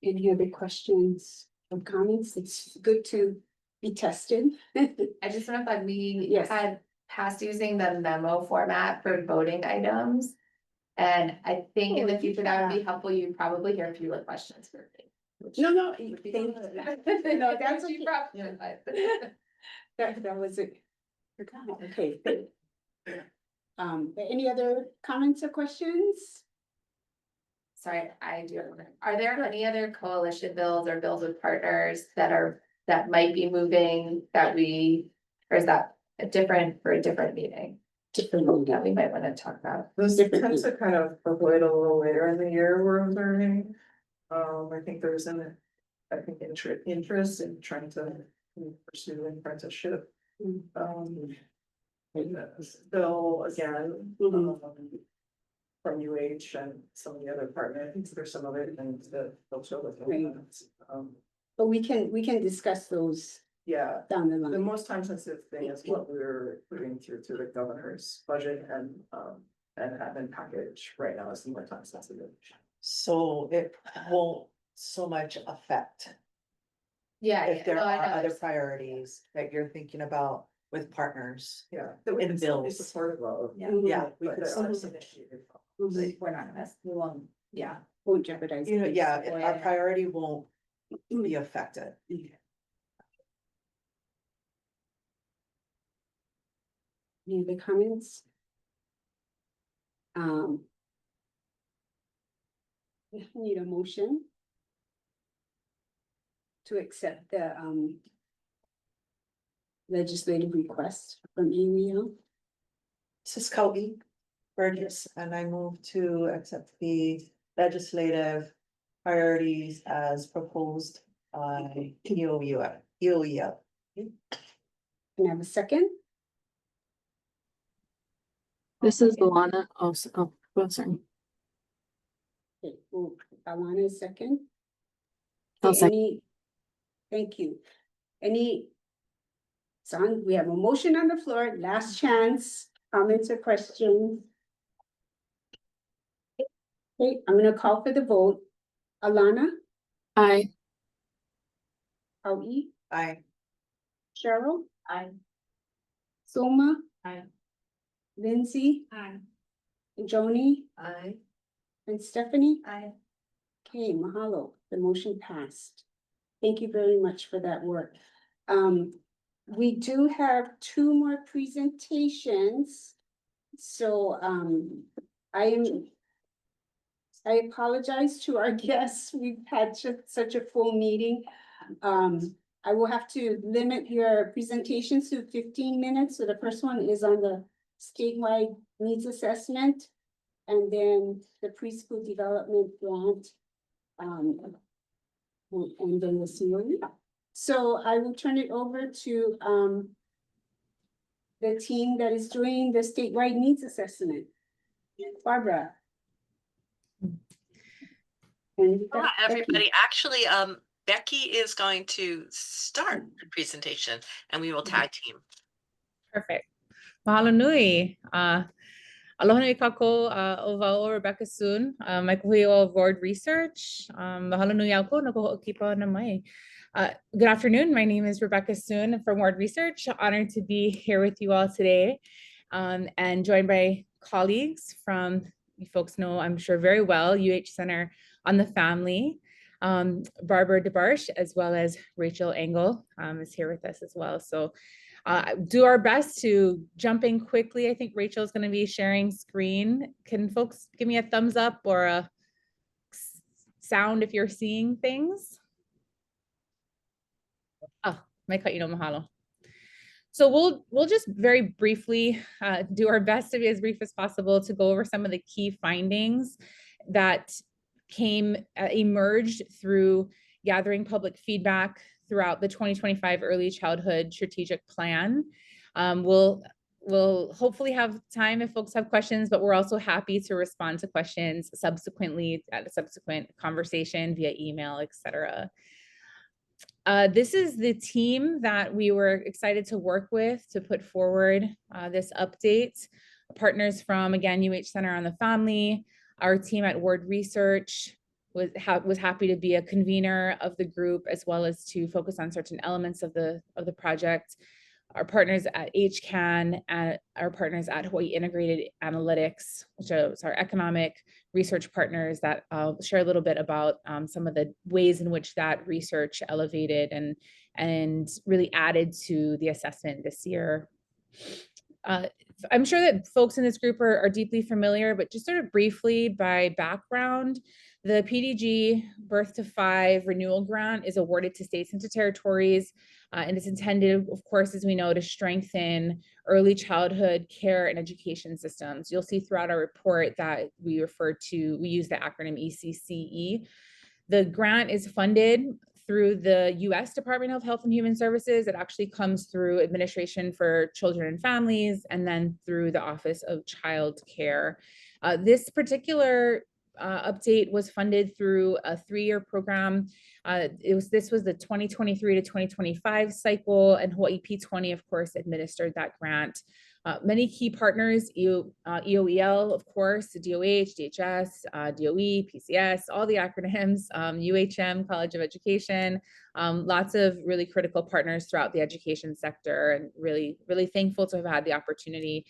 Any other questions or comments? It's good to be tested. I just don't know if we Yes. had past using the memo format for voting items. And I think in the future that would be helpful. You'd probably hear fewer questions for me. No, would be thank helpful. No, that's Which you okay. probably would. that was it. Okay, good. Any other comments or questions? Sorry, I do. Are there any other coalition bills or bills with partners that might be moving or is that a different meeting? Different That we might want to talk about. Those tend to kind of avoid a little later in the year, we're learning. I think there's interest in trying to pursue an apprenticeship. Bill again, from UH and some of the other partners, I think there's some other things that folks are looking at. But we can discuss those Yeah, down the the line. most time sensitive thing is what we're putting through the governor's budget and admin package right now is the more time sensitive. So it won't so much affect Yeah. if there no, I are know other there's- priorities that you're thinking about with partners. Yeah. That we In can still be bills. supportive of. Yeah. Yeah, we But could there still are be some issues. We're not gonna, we won't, yeah. Won't jeopardize. You know, things. yeah, Oh, our yeah. priority won't be affected. Any other comments? We need a motion to accept the legislative request from EOEL. This is Cody Burgess, and I move to accept the legislative priorities as proposed by EOEL. Can I have a second? This is Luana. Oh, sorry. Okay, well, Alana, second. I'll Okay, second. Thank you. We have a motion on the floor, last chance, comments or questions? Okay, I'm gonna call for the vote. Alana, Aye. Howie, Aye. Cheryl, Aye. Soma. Aye. Lindsay, Aye. Joni, Aye. and Stephanie. Aye. Okay, mahalo, the motion passed. Thank you very much for that work. We do have two more presentations. So, I apologize to our guests. We've had such a full meeting. I will have to limit your presentations to 15 minutes. So the first one is on the statewide needs assessment. And then the preschool development grant. And then the COE. So I will turn it over to the team that is doing the statewide needs assessment. Barbara. Hi, everybody. Actually, Becky is going to start the presentation and we will tag team. Perfect. Mahalo nui. Aloha nui kako o Rebecca Soon, mai kuhi o Ward Research. Mahalo nui au ko na ko hoʻokipa na mai. Good afternoon. My name is Rebecca Soon from Ward Research. Honored to be here with you all today, and joined by colleagues from, you folks know, I'm sure very well, UH Center on the Family. Barbara DeBarche, as well as Rachel Engel, is here with us as well. So do our best to jump in quickly. I think Rachel is going to be sharing screen. Can folks give me a thumbs up or a sound if you're seeing things? Oh, my mahalo. So we'll just very briefly do our best to be as brief as possible to go over some of the key findings that emerged through gathering public feedback throughout the 2025 Early Childhood Strategic Plan. We'll hopefully have time if folks have questions, but we're also happy to respond to questions subsequently at a subsequent conversation via email, etc. This is the team that we were excited to work with to put forward this update. Partners from, again, UH Center on the Family, our team at Ward Research was happy to be a convener of the group, as well as to focus on certain elements of the project. Our partners at HCAN and our partners at Hawaii Integrated Analytics, which is our economic research partners, that I'll share a little bit about some of the ways in which that research elevated and really added to the assessment this year. I'm sure that folks in this group are deeply familiar, but just sort of briefly by background, the PDG Birth to 5 Renewal Grant is awarded to states and to territories, and it's intended, of course, as we know, to strengthen early childhood care and education systems. You'll see throughout our report that we use the acronym ECCE. The grant is funded through the U.S. Department of Health and Human Services. It actually comes through Administration for Children and Families, and then through the Office of Child Care. This particular update was funded through a 3-year program. This was the 2023 to 2025 cycle, and Hawaii P20, of course, administered that grant. Many key partners, EOEL, of course, DOH, DHS, DOE, PCS, all the acronyms, UHM, College of Education, lots of really critical partners throughout the education sector, and really, really thankful to have had the opportunity.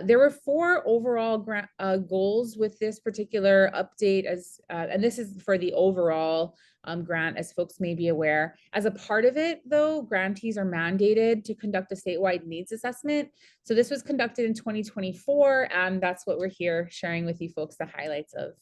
There were 4 overall goals with this particular update, and this is for the overall grant, as folks may be aware. As a part of it, though, grantees are mandated to conduct a statewide needs assessment. So this was conducted in 2024, and that's what we're here sharing with you folks, the highlights of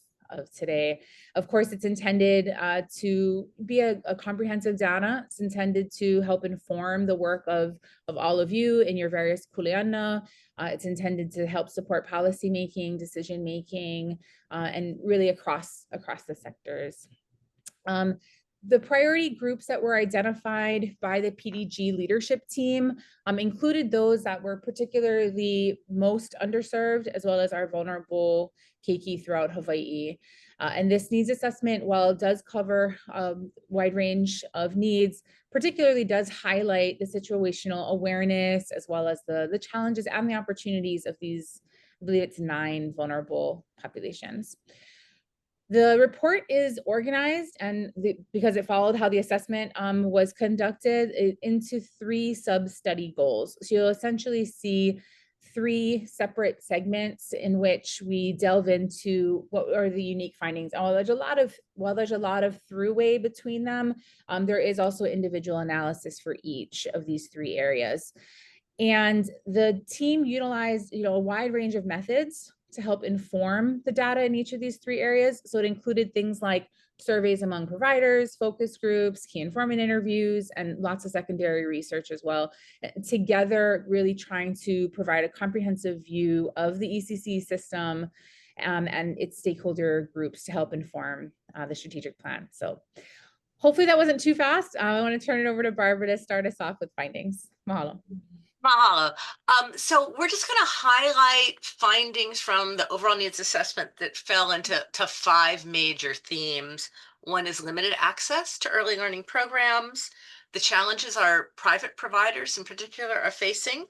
today. Of course, it's intended to be a comprehensive data. It's intended to help inform the work of all of you in your various kuleana. It's intended to help support policy making, decision making, and really across the sectors. The priority groups that were identified by the PDG leadership team included those that were particularly most underserved, as well as our vulnerable keiki throughout Hawaii. And this needs assessment, while it does cover a wide range of needs, particularly does highlight the situational awareness, as well as the challenges and the opportunities of these, I believe it's 9 vulnerable populations. The report is organized because it followed how the assessment was conducted into 3 sub-study goals. So you'll essentially see 3 separate segments in which we delve into what are the unique findings. While there's a lot of throughway between them, there is also individual analysis for each of these 3 areas. And the team utilized, a wide range of methods to help inform the data in each of these 3 areas. So it included things like surveys among providers, focus groups, key informant interviews, and lots of secondary research as well. Together, really trying to provide a comprehensive view of the ECC system and its stakeholder groups to help inform the strategic plan. So hopefully that wasn't too fast. I want to turn it over to Barbara to start us off with findings. Mahalo. Mahalo. So we're just going to highlight findings from the overall needs assessment that fell into 5 major themes. One is limited access to early learning programs. The challenges our private providers in particular are facing,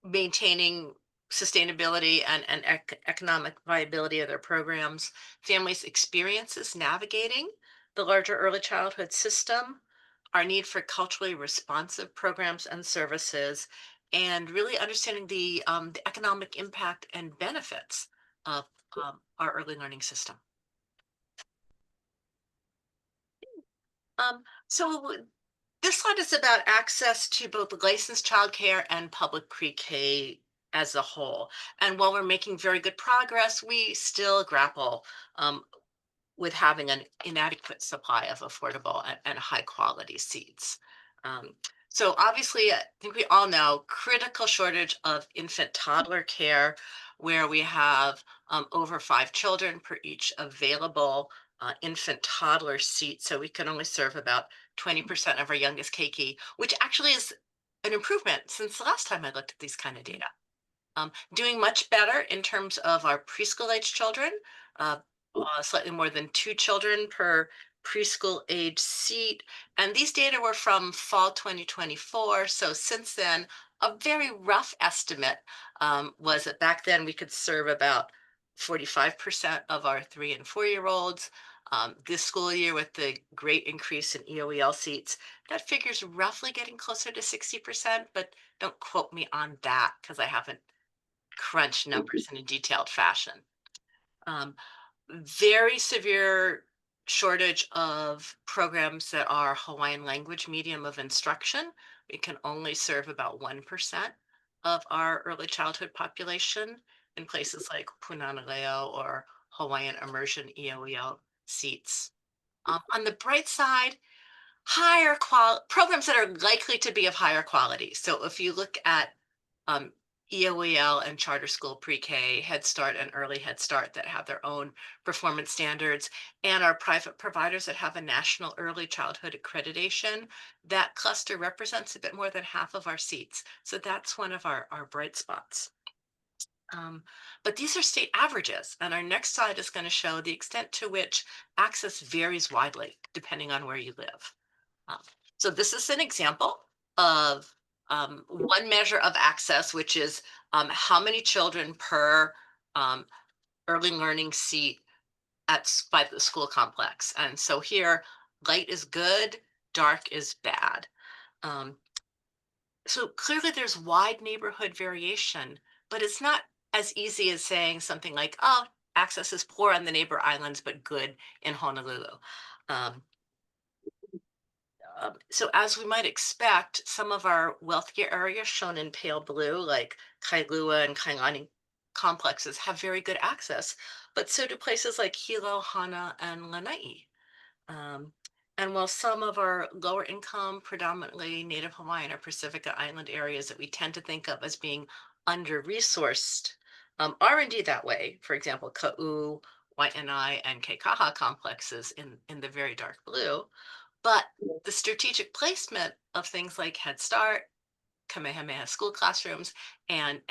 maintaining sustainability and economic viability of their programs, families' experiences navigating the larger early childhood system, our need for culturally responsive programs and services, and really understanding the economic impact and benefits of our early learning system. So this slide is about access to both licensed childcare and public pre-K as a whole. And while we're making very good progress, we still grapple with having an inadequate supply of affordable and high quality seats. So obviously, I think we all know critical shortage of infant toddler care, where we have over 5 children per each available infant toddler seat. So we can only serve about 20% of our youngest keiki, which actually is an improvement since the last time I looked at these kind of data. Doing much better in terms of our preschool age children, slightly more than 2 children per preschool age seat. And these data were from fall 2024. So since then, a very rough estimate was that back then we could serve about 45% of our 3 and 4-year-olds. This school year, with the great increase in EOEL seats, that figure's roughly getting closer to 60%, but don't quote me on that because I haven't crunch numbers in a detailed fashion. Very severe shortage of programs that are Hawaiian language medium of instruction. We can only serve about 1% of our early childhood population in places like Punana or Hawaiian immersion EOEL seats. On the bright side, higher quality programs that are likely to be of higher quality. So if you look at EOEL and charter school pre-K, Head Start and early Head Start that have their own performance standards, and our private providers that have a national early childhood accreditation, that cluster represents a bit more than half of our seats. So that's one of our bright spots. But these are state averages, and our next slide is going to show the extent to which access varies widely depending on where you live. So this is an example of one measure of access, which is how many children per early learning seat by the school complex. And so here, light is good, dark is bad. So clearly there's wide neighborhood variation, but it's not as easy as saying something like, oh, access is poor on the neighbor islands, but good in Honolulu. So as we might expect, some of our wealthier areas shown in pale blue, like Kailua and Kailani complexes, have very good access, but so do places like Hilo, Hana, and Lanai. And while some of our lower income, predominantly Native Hawaiian or Pacific Island areas that we tend to think of as being under-resourced are indeed that way. For example, Ka'u, Waianae, and Keikaha complexes in the very dark blue. But the strategic placement of things like Head Start, Kamehameha school classrooms, and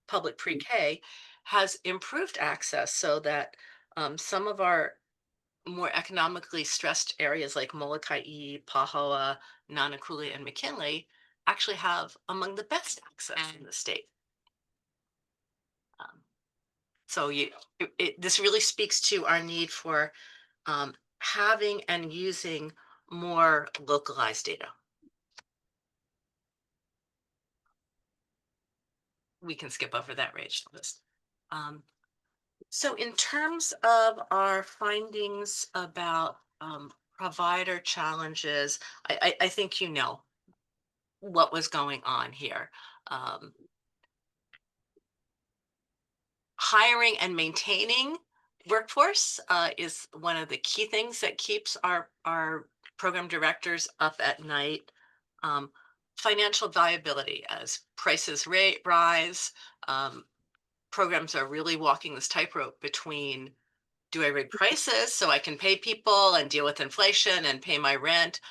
public pre-K has improved access so that some of our more economically stressed areas like Molokai, Pahoa, Nanakuli, and McKinley actually have among the best access in the state. So this really speaks to our need for having and using more localized data. We can skip over that range list. So in terms of our findings about provider challenges, I think you know what was going on here. Hiring and maintaining workforce is one of the key things that keeps our program directors up at night. Financial viability, as prices rise, programs are really walking this tightrope between, do I raise prices so I can pay people and deal with inflation and pay my rent,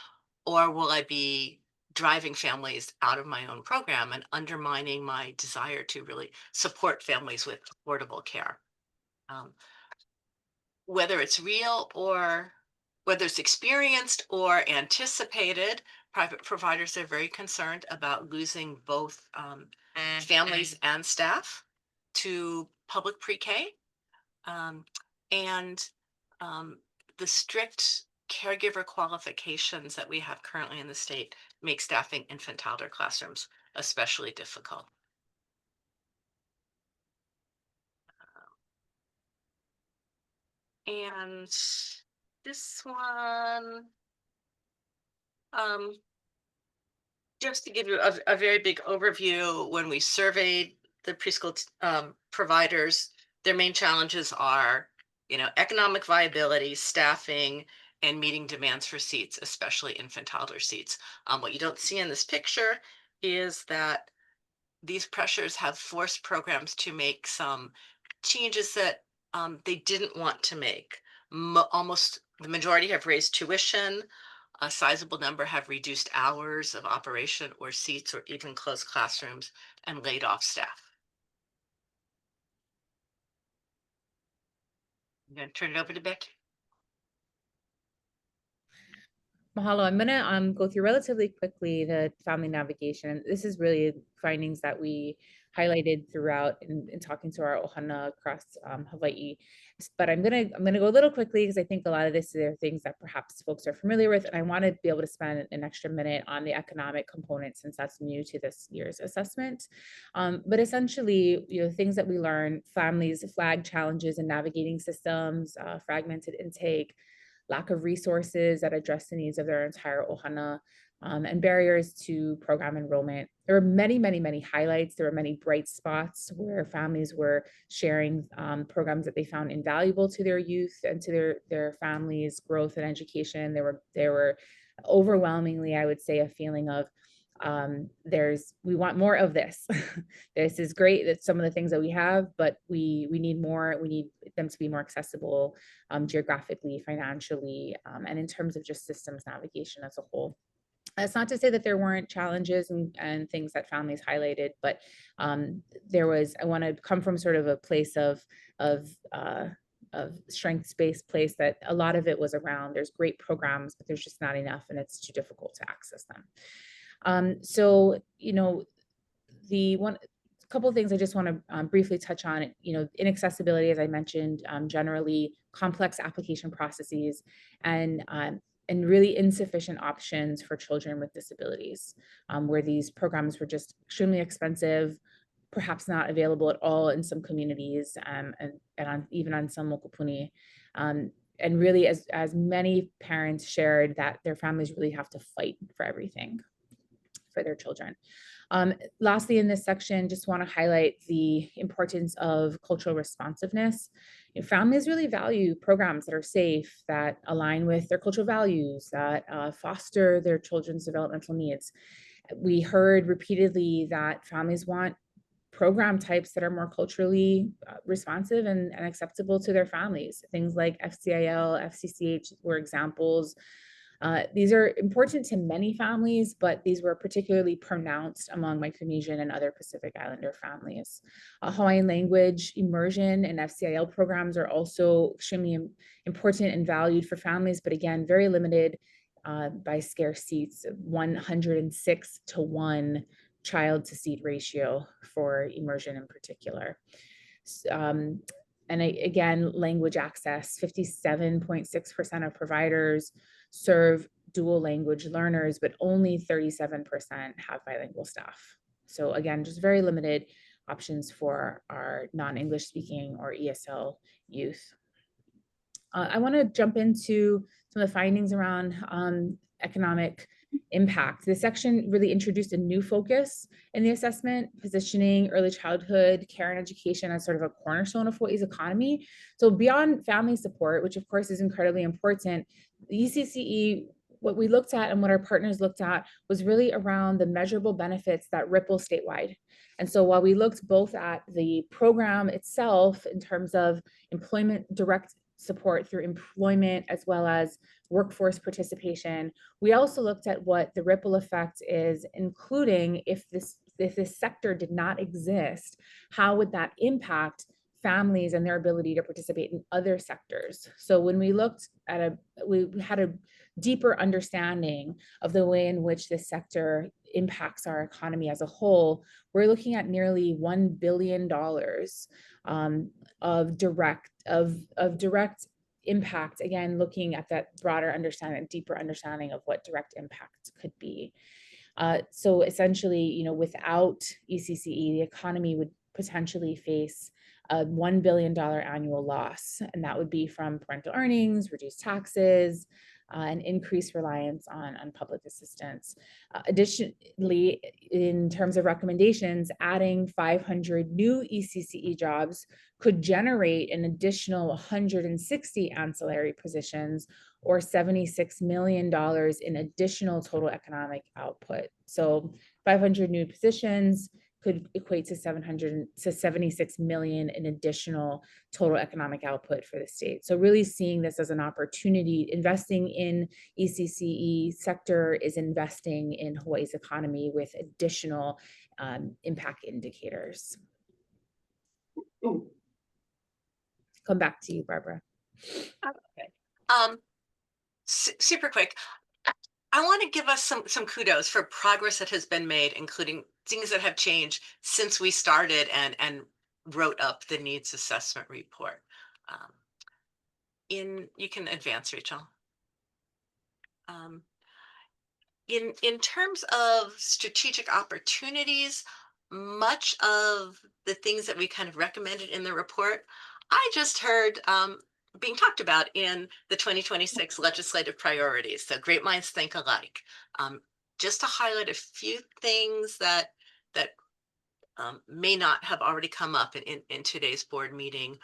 or will I be driving families out of my own program and undermining my desire to really support families with affordable care? Whether it's real or whether it's experienced or anticipated, private providers are very concerned about losing both families and staff to public pre-K. And the strict caregiver qualifications that we have currently in the state make staffing infant toddler classrooms especially difficult. And this one, just to give you a very big overview, when we surveyed the preschool providers, their main challenges are, economic viability, staffing, and meeting demands for seats, especially infant toddler seats. What you don't see in this picture is that these pressures have forced programs to make some changes that they didn't want to make. Almost the majority have raised tuition. A sizable number have reduced hours of operation or seats or even closed classrooms and laid off staff. I'm going to turn it over to Becky. Mahalo. I'm gonna go through relatively quickly the family navigation. This is really findings that we highlighted throughout in talking to our ohana across Hawaii. But I'm gonna go a little quickly because I think a lot of this are things that perhaps folks are familiar with, and I want to be able to spend an extra minute on the economic component since that's new to this year's assessment. But essentially, things that we learn: families flag challenges in navigating systems, fragmented intake, lack of resources that address the needs of their entire ohana, and barriers to program enrollment. There were many, many, many highlights. There were many bright spots where families were sharing programs that they found invaluable to their youth and to their families' growth and education. There were overwhelmingly, I would say, a feeling of we want more of this. This is great. That's some of the things that we have, but we need more. We need them to be more accessible geographically, financially, and in terms of just systems navigation as a whole. That's not to say that there weren't challenges and things that families highlighted, but I want to come from sort of a place of strengths-based place that a lot of it was around. There's great programs, but there's just not enough, and it's too difficult to access them. A couple of things I just want to briefly touch on. Inaccessibility, as I mentioned, generally complex application processes and really insufficient options for children with disabilities, where these programs were just extremely expensive, perhaps not available at all in some communities, and even on some mokopuni. And really, as many parents shared, that their families really have to fight for everything for their children. Lastly, in this section, just want to highlight the importance of cultural responsiveness. Families really value programs that are safe, that align with their cultural values, that foster their children's developmental needs. We heard repeatedly that families want program types that are more culturally responsive and acceptable to their families. Things like FCIL, FCCH were examples. These are important to many families, but these were particularly pronounced among Micronesian and other Pacific Islander families. Hawaiian language immersion and FCIL programs are also extremely important and valued for families, but again, very limited by scarce seats, 106-to-1 child to seat ratio for immersion in particular. And again, language access, 57.6% of providers serve dual language learners, but only 37% have bilingual staff. So again, just very limited options for our non-English speaking or ESL youth. I want to jump into some of the findings around economic impact. This section really introduced a new focus in the assessment, positioning early childhood care and education as sort of a cornerstone of Hawaii's economy. So beyond family support, which of course is incredibly important, the ECCE, what we looked at and what our partners looked at was really around the measurable benefits that ripple statewide. And so while we looked both at the program itself in terms of employment direct support through employment as well as workforce participation, we also looked at what the ripple effect is, including if this sector did not exist, how would that impact families and their ability to participate in other sectors. So when we looked at we had a deeper understanding of the way in which this sector impacts our economy as a whole, we're looking at nearly $1 billion of direct impact, again, looking at that broader understanding, deeper understanding of what direct impact could be. So essentially, you know, without ECCE, the economy would potentially face a $1 billion annual loss, and that would be from parental earnings, reduced taxes, and increased reliance on public assistance. Additionally, in terms of recommendations, adding 500 new ECCE jobs could generate an additional 160 ancillary positions, or $76 million in additional total economic output. So 500 new positions could equate to 76 million in additional total economic output for the state. So really seeing this as an opportunity. Investing in ECCE sector is investing in Hawaii's economy with additional impact indicators. Come back to you, Barbara. Okay. Super quick. I want to give us some kudos for progress that has been made, including things that have changed since we started and wrote up the needs assessment report. You can advance, Rachel. In terms of strategic opportunities, much of the things that we kind of recommended in the report, I just heard being talked about in the 2026 legislative priorities. So great minds think alike. Just to highlight a few things that may not have already come up in today's board meeting,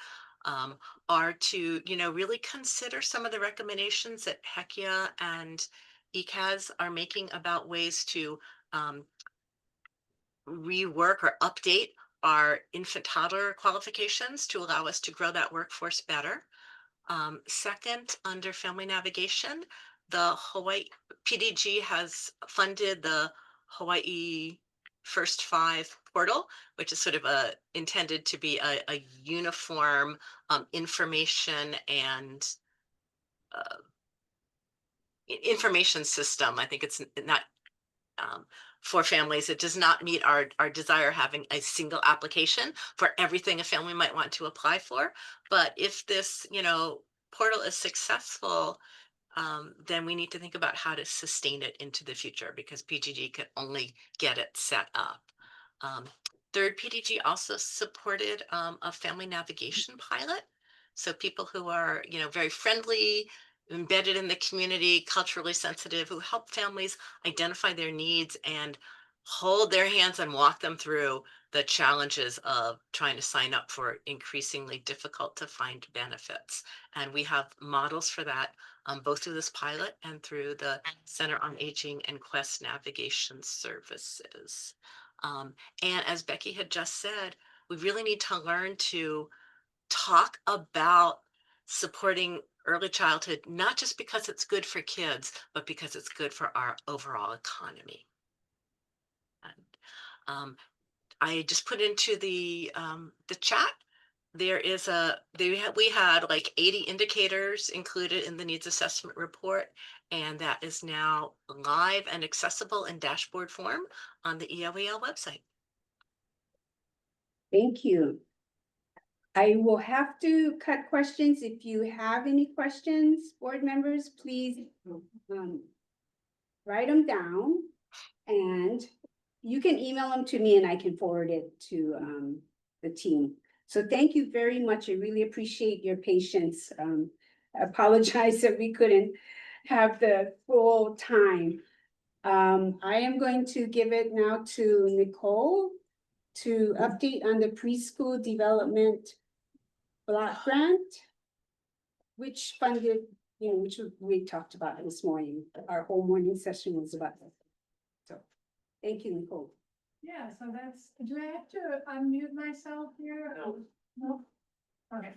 are to, you know, really consider some of the recommendations that HECIA and ECAS are making about ways to rework or update our infant toddler qualifications to allow us to grow that workforce better. Second, under family navigation, the Hawaii PDG has funded the Hawaii First Five portal, which is sort of intended to be a uniform information and information system. I think it's not for families. It does not meet our desire having a single application for everything a family might want to apply for. But if this, you know, portal is successful, then we need to think about how to sustain it into the future, because PGG can only get it set up. Third, PDG also supported a family navigation pilot. So people who are, you know, very friendly, embedded in the community, culturally sensitive, who help families identify their needs and hold their hands and walk them through the challenges of trying to sign up for increasingly difficult to find benefits. And we have models for that, both through this pilot and through the Center on Aging and Quest Navigation Services. And as Becky had just said, we really need to learn to talk about supporting early childhood, not just because it's good for kids, but because it's good for our overall economy. And, I just put into the chat, there is we had like 80 indicators included in the needs assessment report, and that is now live and accessible in dashboard form on the ELBL website. Thank you. I will have to cut questions. If you have any questions, board members, please write them down, and you can email them to me and I can forward it to the team. So thank you very much. I really appreciate your patience. I apologize that we couldn't have the full time. I am going to give it now to Nicole to update on the preschool development block grant, which funded, you know, which we talked about this morning. Our whole morning session was about that. So thank you, Nicole. Yeah, so that's, do I have to unmute myself here? No? Okay.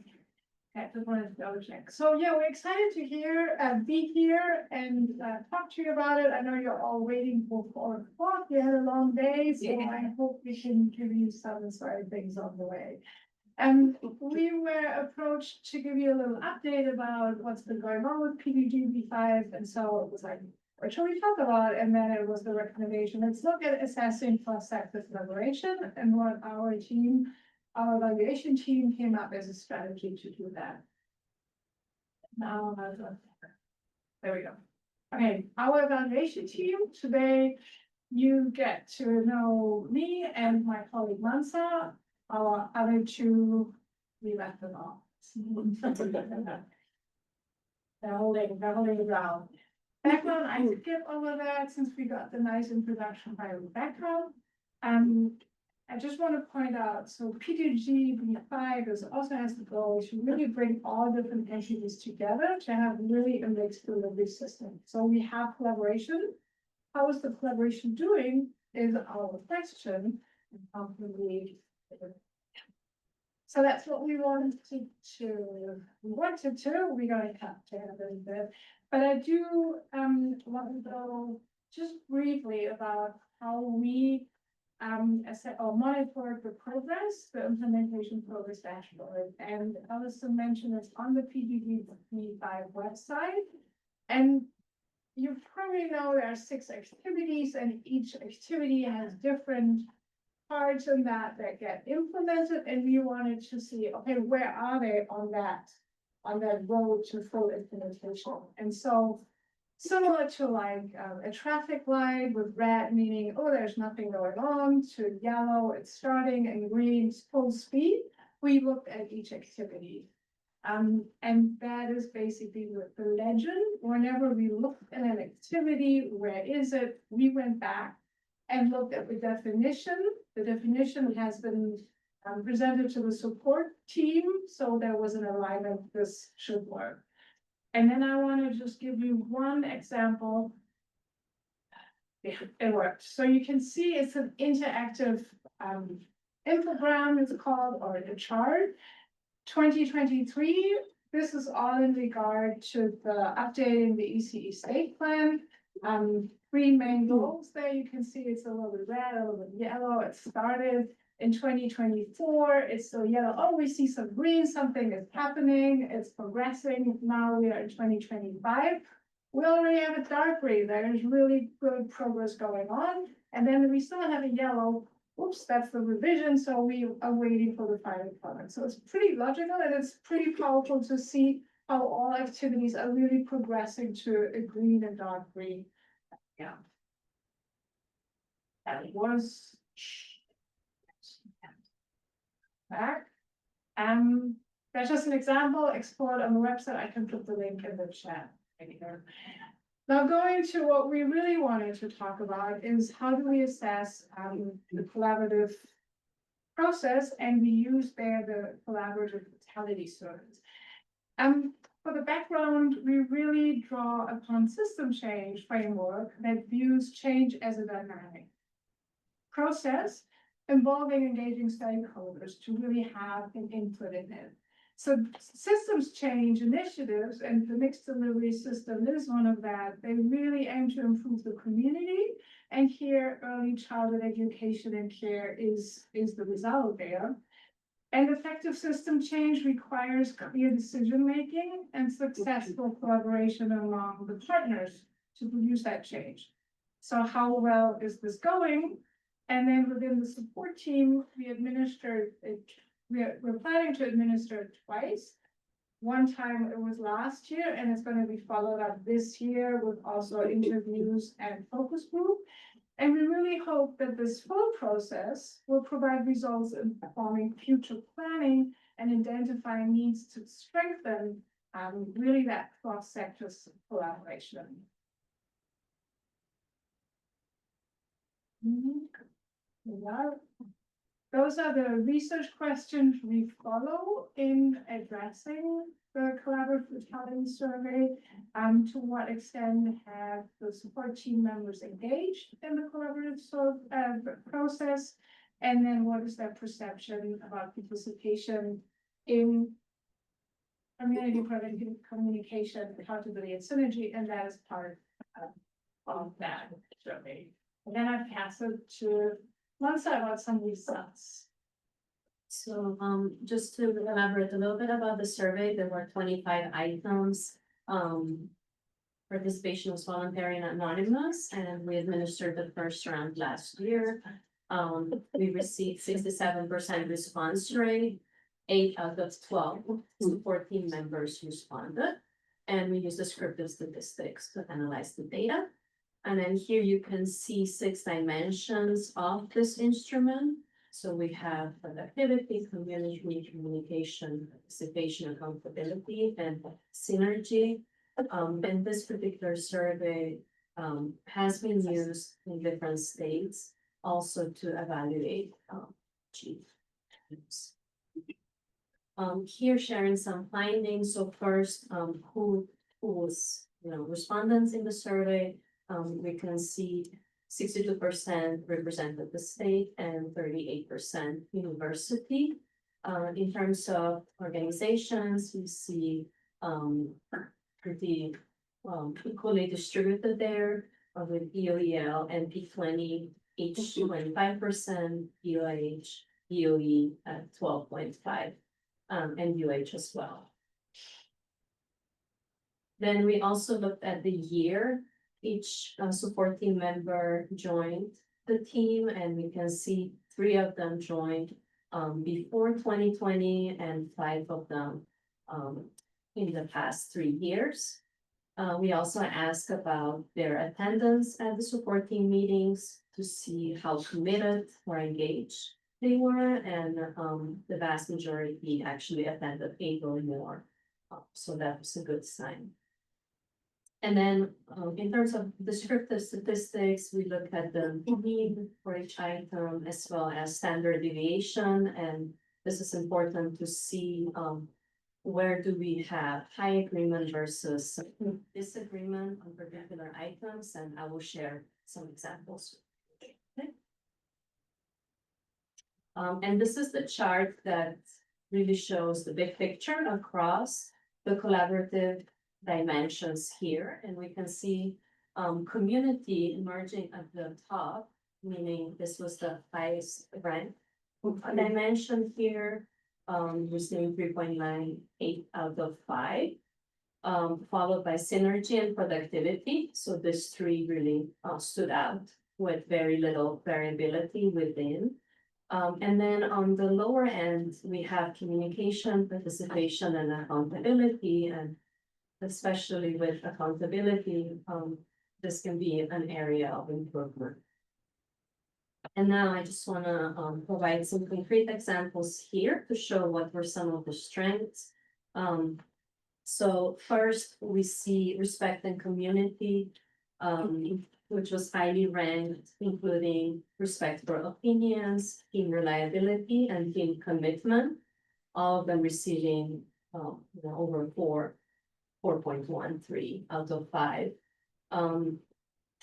Okay, just wanted to double check. So yeah, we're excited to be here and talk to you about it. I know you're all waiting for 4 o'clock. You had a long day, so I hope we can give you some inspiring things on the way. And we were approached to give you a little update about what's been going on with PDGB5, and so it was like, what should we talk about? And then it was the recommendation, let's look at assessing cross-sector collaboration, and what our evaluation team came up as a strategy to do that. Now, there we go. Okay, our evaluation team today, you get to know me and my colleague Mansa. Our other two, we left them off. They're holding around. Background, I skip over that since we got the nice introduction by the background. I just want to point out, so PDGB5 also has the goal to really bring all different entities together to have really a mixed delivery system. So we have collaboration. How is the collaboration doing is our question. So that's what we wanted to, we're gonna cut to a little bit. But I do want to go just briefly about how we assess or monitor the progress, the implementation progress dashboard. And Alison mentioned it's on the PDGB5 website. And you probably know there are 6 activities, and each activity has different parts in that get implemented, and we wanted to see, okay, where are they on that road to full implementation? And so similar to like a traffic light with red meaning, oh, there's nothing going on, to yellow, it's starting, and green, full speed, we looked at each activity. And that is basically the legend. Whenever we looked at an activity, where is it? We went back and looked at the definition. The definition has been presented to the support team, so there was an alignment, this should work. And then I want to just give you one example. Yeah, it worked. So you can see it's an interactive infogram, it's called, or a chart. 2023, this is all in regard to the updating the ECE state plan. 3 main goals there. You can see it's a little bit red, a little bit yellow. It started in 2024. It's still yellow. Oh, we see some green, something is happening. It's progressing. Now we are in 2025. We already have a dark green. There's really good progress going on. And then we still have a yellow. Oops, that's the revision, so we are waiting for the final product. So it's pretty logical, and it's pretty powerful to see how all activities are really progressing to a green and dark green. Yeah. That was back. That's just an example, explored on the website. I can put the link in the chat right here. Now, going to what we really wanted to talk about is how do we assess the collaborative process, and we use there the collaborative vitality surveys. For the background, we really draw upon system change framework that views change as a dynamic process involving engaging stakeholders to really have an input in it. So systems change initiatives, and the mixed delivery system is one of that. They really aim to improve the community, and here early childhood education and care is the result there. And effective system change requires clear decision-making and successful collaboration among the partners to produce that change. So how well is this going? And then within the support team, we administered it. We're planning to administer it twice. One time it was last year, and it's going to be followed up this year with also interviews and focus group. And we really hope that this full process will provide results in forming future planning and identifying needs to strengthen really that cross-sector collaboration. Yeah. Those are the research questions we follow in addressing the collaborative vitality survey. To what extent have the support team members engaged in the collaborative process? And then what is their perception about participation in community preventive communication, accountability, and synergy? And that is part of that survey. And then I pass it to Mansa about some results. So, just to elaborate a little bit about the survey, there were 25 items. Participation was voluntary and anonymous, and we administered the first round last year. We received 67% response rate. 8 out of 12, so 14 members responded. And we used descriptive statistics to analyze the data. And then here you can see 6 dimensions of this instrument. So we have productivity, community, communication, participation, accountability, and synergy. And this particular survey has been used in different states also to evaluate achievements. Here sharing some findings. So first, who was, respondents in the survey. We can see 62% represented the state and 38% university. In terms of organizations, we see pretty equally distributed there with EOEL and P20 each 25%, EOH, EOE at 12.5%. And UH as well. Then we also looked at the year each support team member joined the team, and we can see 3 of them joined before 2020 and 5 of them in the past 3 years. We also asked about their attendance at the support team meetings to see how committed or engaged they were, and the vast majority actually attended 8 or more. So that was a good sign. And then in terms of descriptive statistics, we look at the mean for each item as well as standard deviation. And this is important to see where do we have high agreement versus disagreement on particular items, and I will share some examples. Okay. And this is the chart that really shows the big picture across the collaborative dimensions here. And we can see community emerging at the top, meaning this was the highest rank dimension here, receiving 3.98 out of 5, followed by synergy and productivity. So these 3 really stood out with very little variability within. And then on the lower end, we have communication, participation, and accountability. And especially with accountability, this can be an area of improvement. And now I just want to provide some concrete examples here to show what were some of the strengths. So first, we see respect and community, which was highly ranked, including respect for opinions, team reliability, and team commitment, all of them receiving over 4.13 out of 5.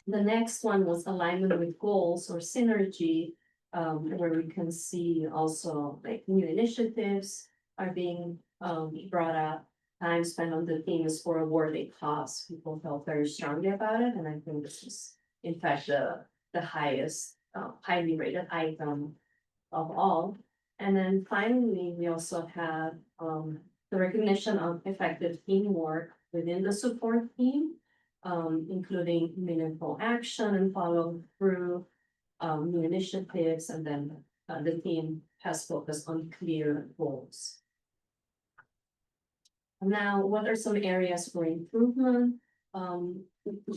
The next one was alignment with goals or synergy, where we can see also like new initiatives are being brought up. Time spent on the team is for a worthy cause. People felt very strongly about it, and I think this is in fact the highest highly rated item of all. And then finally, we also have the recognition of effective teamwork within the support team, including meaningful action and follow through new initiatives, and then the team has focused on clear goals. Now, what are some areas for improvement?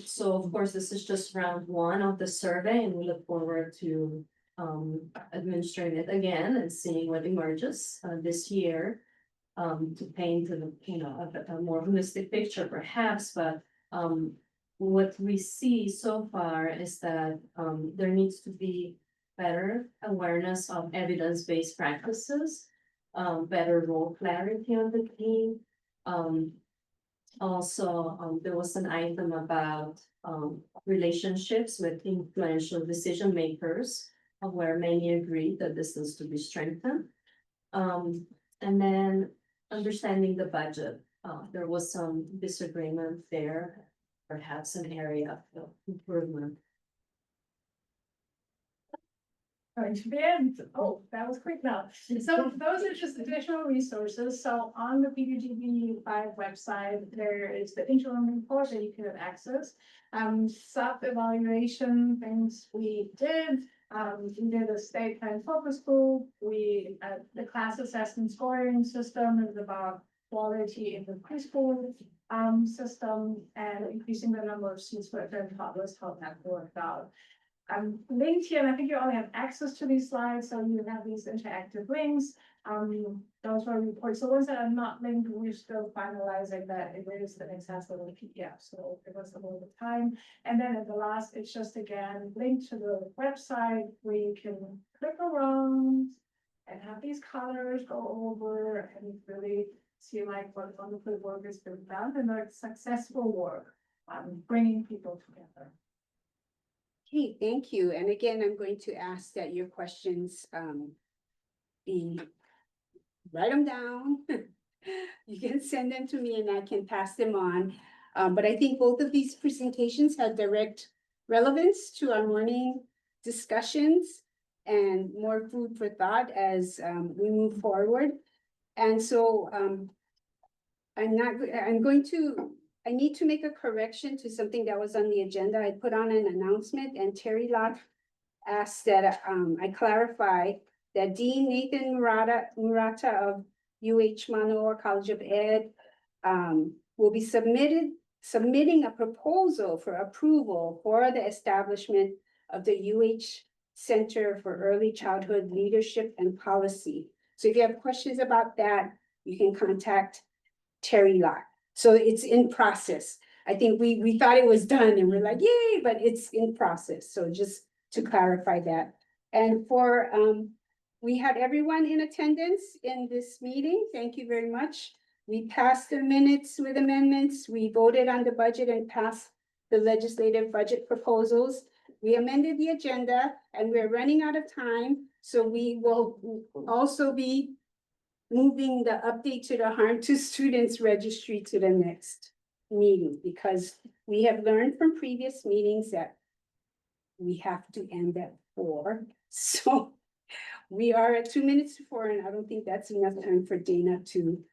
So of course, this is just round 1 of the survey, and we look forward to administering it again and seeing what emerges this year, to paint a more holistic picture perhaps. But what we see so far is that there needs to be better awareness of evidence-based practices, better role clarity on the team. Also, there was an item about relationships with influential decision makers, where many agreed that this needs to be strengthened. And then understanding the budget, there was some disagreement there, perhaps an area of improvement. Going to the end. Oh, that was quick now. So those are just additional resources. So on the PDGB5 website, there is the interim report that you can access. Self-evaluation things we did. We did a state plan focus group. The class assessment scoring system is about quality in the preschool system and increasing the number of seats for different toddlers, how that worked out. Linked here, and I think you all have access to these slides, so you have these interactive links. Those were reports. So ones that are not linked, we're still finalizing that it is an accessible PDF. So it was a little bit of time. And then at the last, it's just again linked to the website where you can click around and have these colors go over and really see like what wonderful work has been done and the successful work bringing people together. Okay, thank you. And again, I'm going to ask that your questions write them down. You can send them to me and I can pass them on. But I think both of these presentations have direct relevance to our morning discussions and more food for thought as we move forward. And so I need to make a correction to something that was on the agenda. I put on an announcement and Terry Locke asked that I clarify that Dean Nathan Murata of UH Manoa College of Ed will be submitting a proposal for approval for the establishment of the UH Center for Early Childhood Leadership and Policy. So if you have questions about that, you can contact Terry Locke. So it's in process. I think we thought it was done and we're like, yay, but it's in process. So just to clarify that. And for, we had everyone in attendance in this meeting. Thank you very much. We passed the minutes with amendments. We voted on the budget and passed the legislative budget proposals. We amended the agenda and we're running out of time. So we will also be moving the update to the Harm to Students registry to the next meeting, because we have learned from previous meetings that we have to end at 4. So we are at 2 minutes to 4, and I don't think that's enough time for Dana to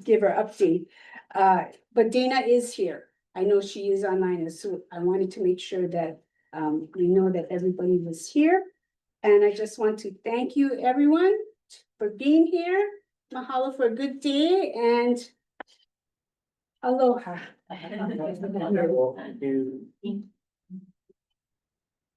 give her update. But Dana is here. I know she is online, so I wanted to make sure that we know that everybody was here. And I just want to thank you, everyone, for being here. Mahalo for a good day and aloha. Thank you.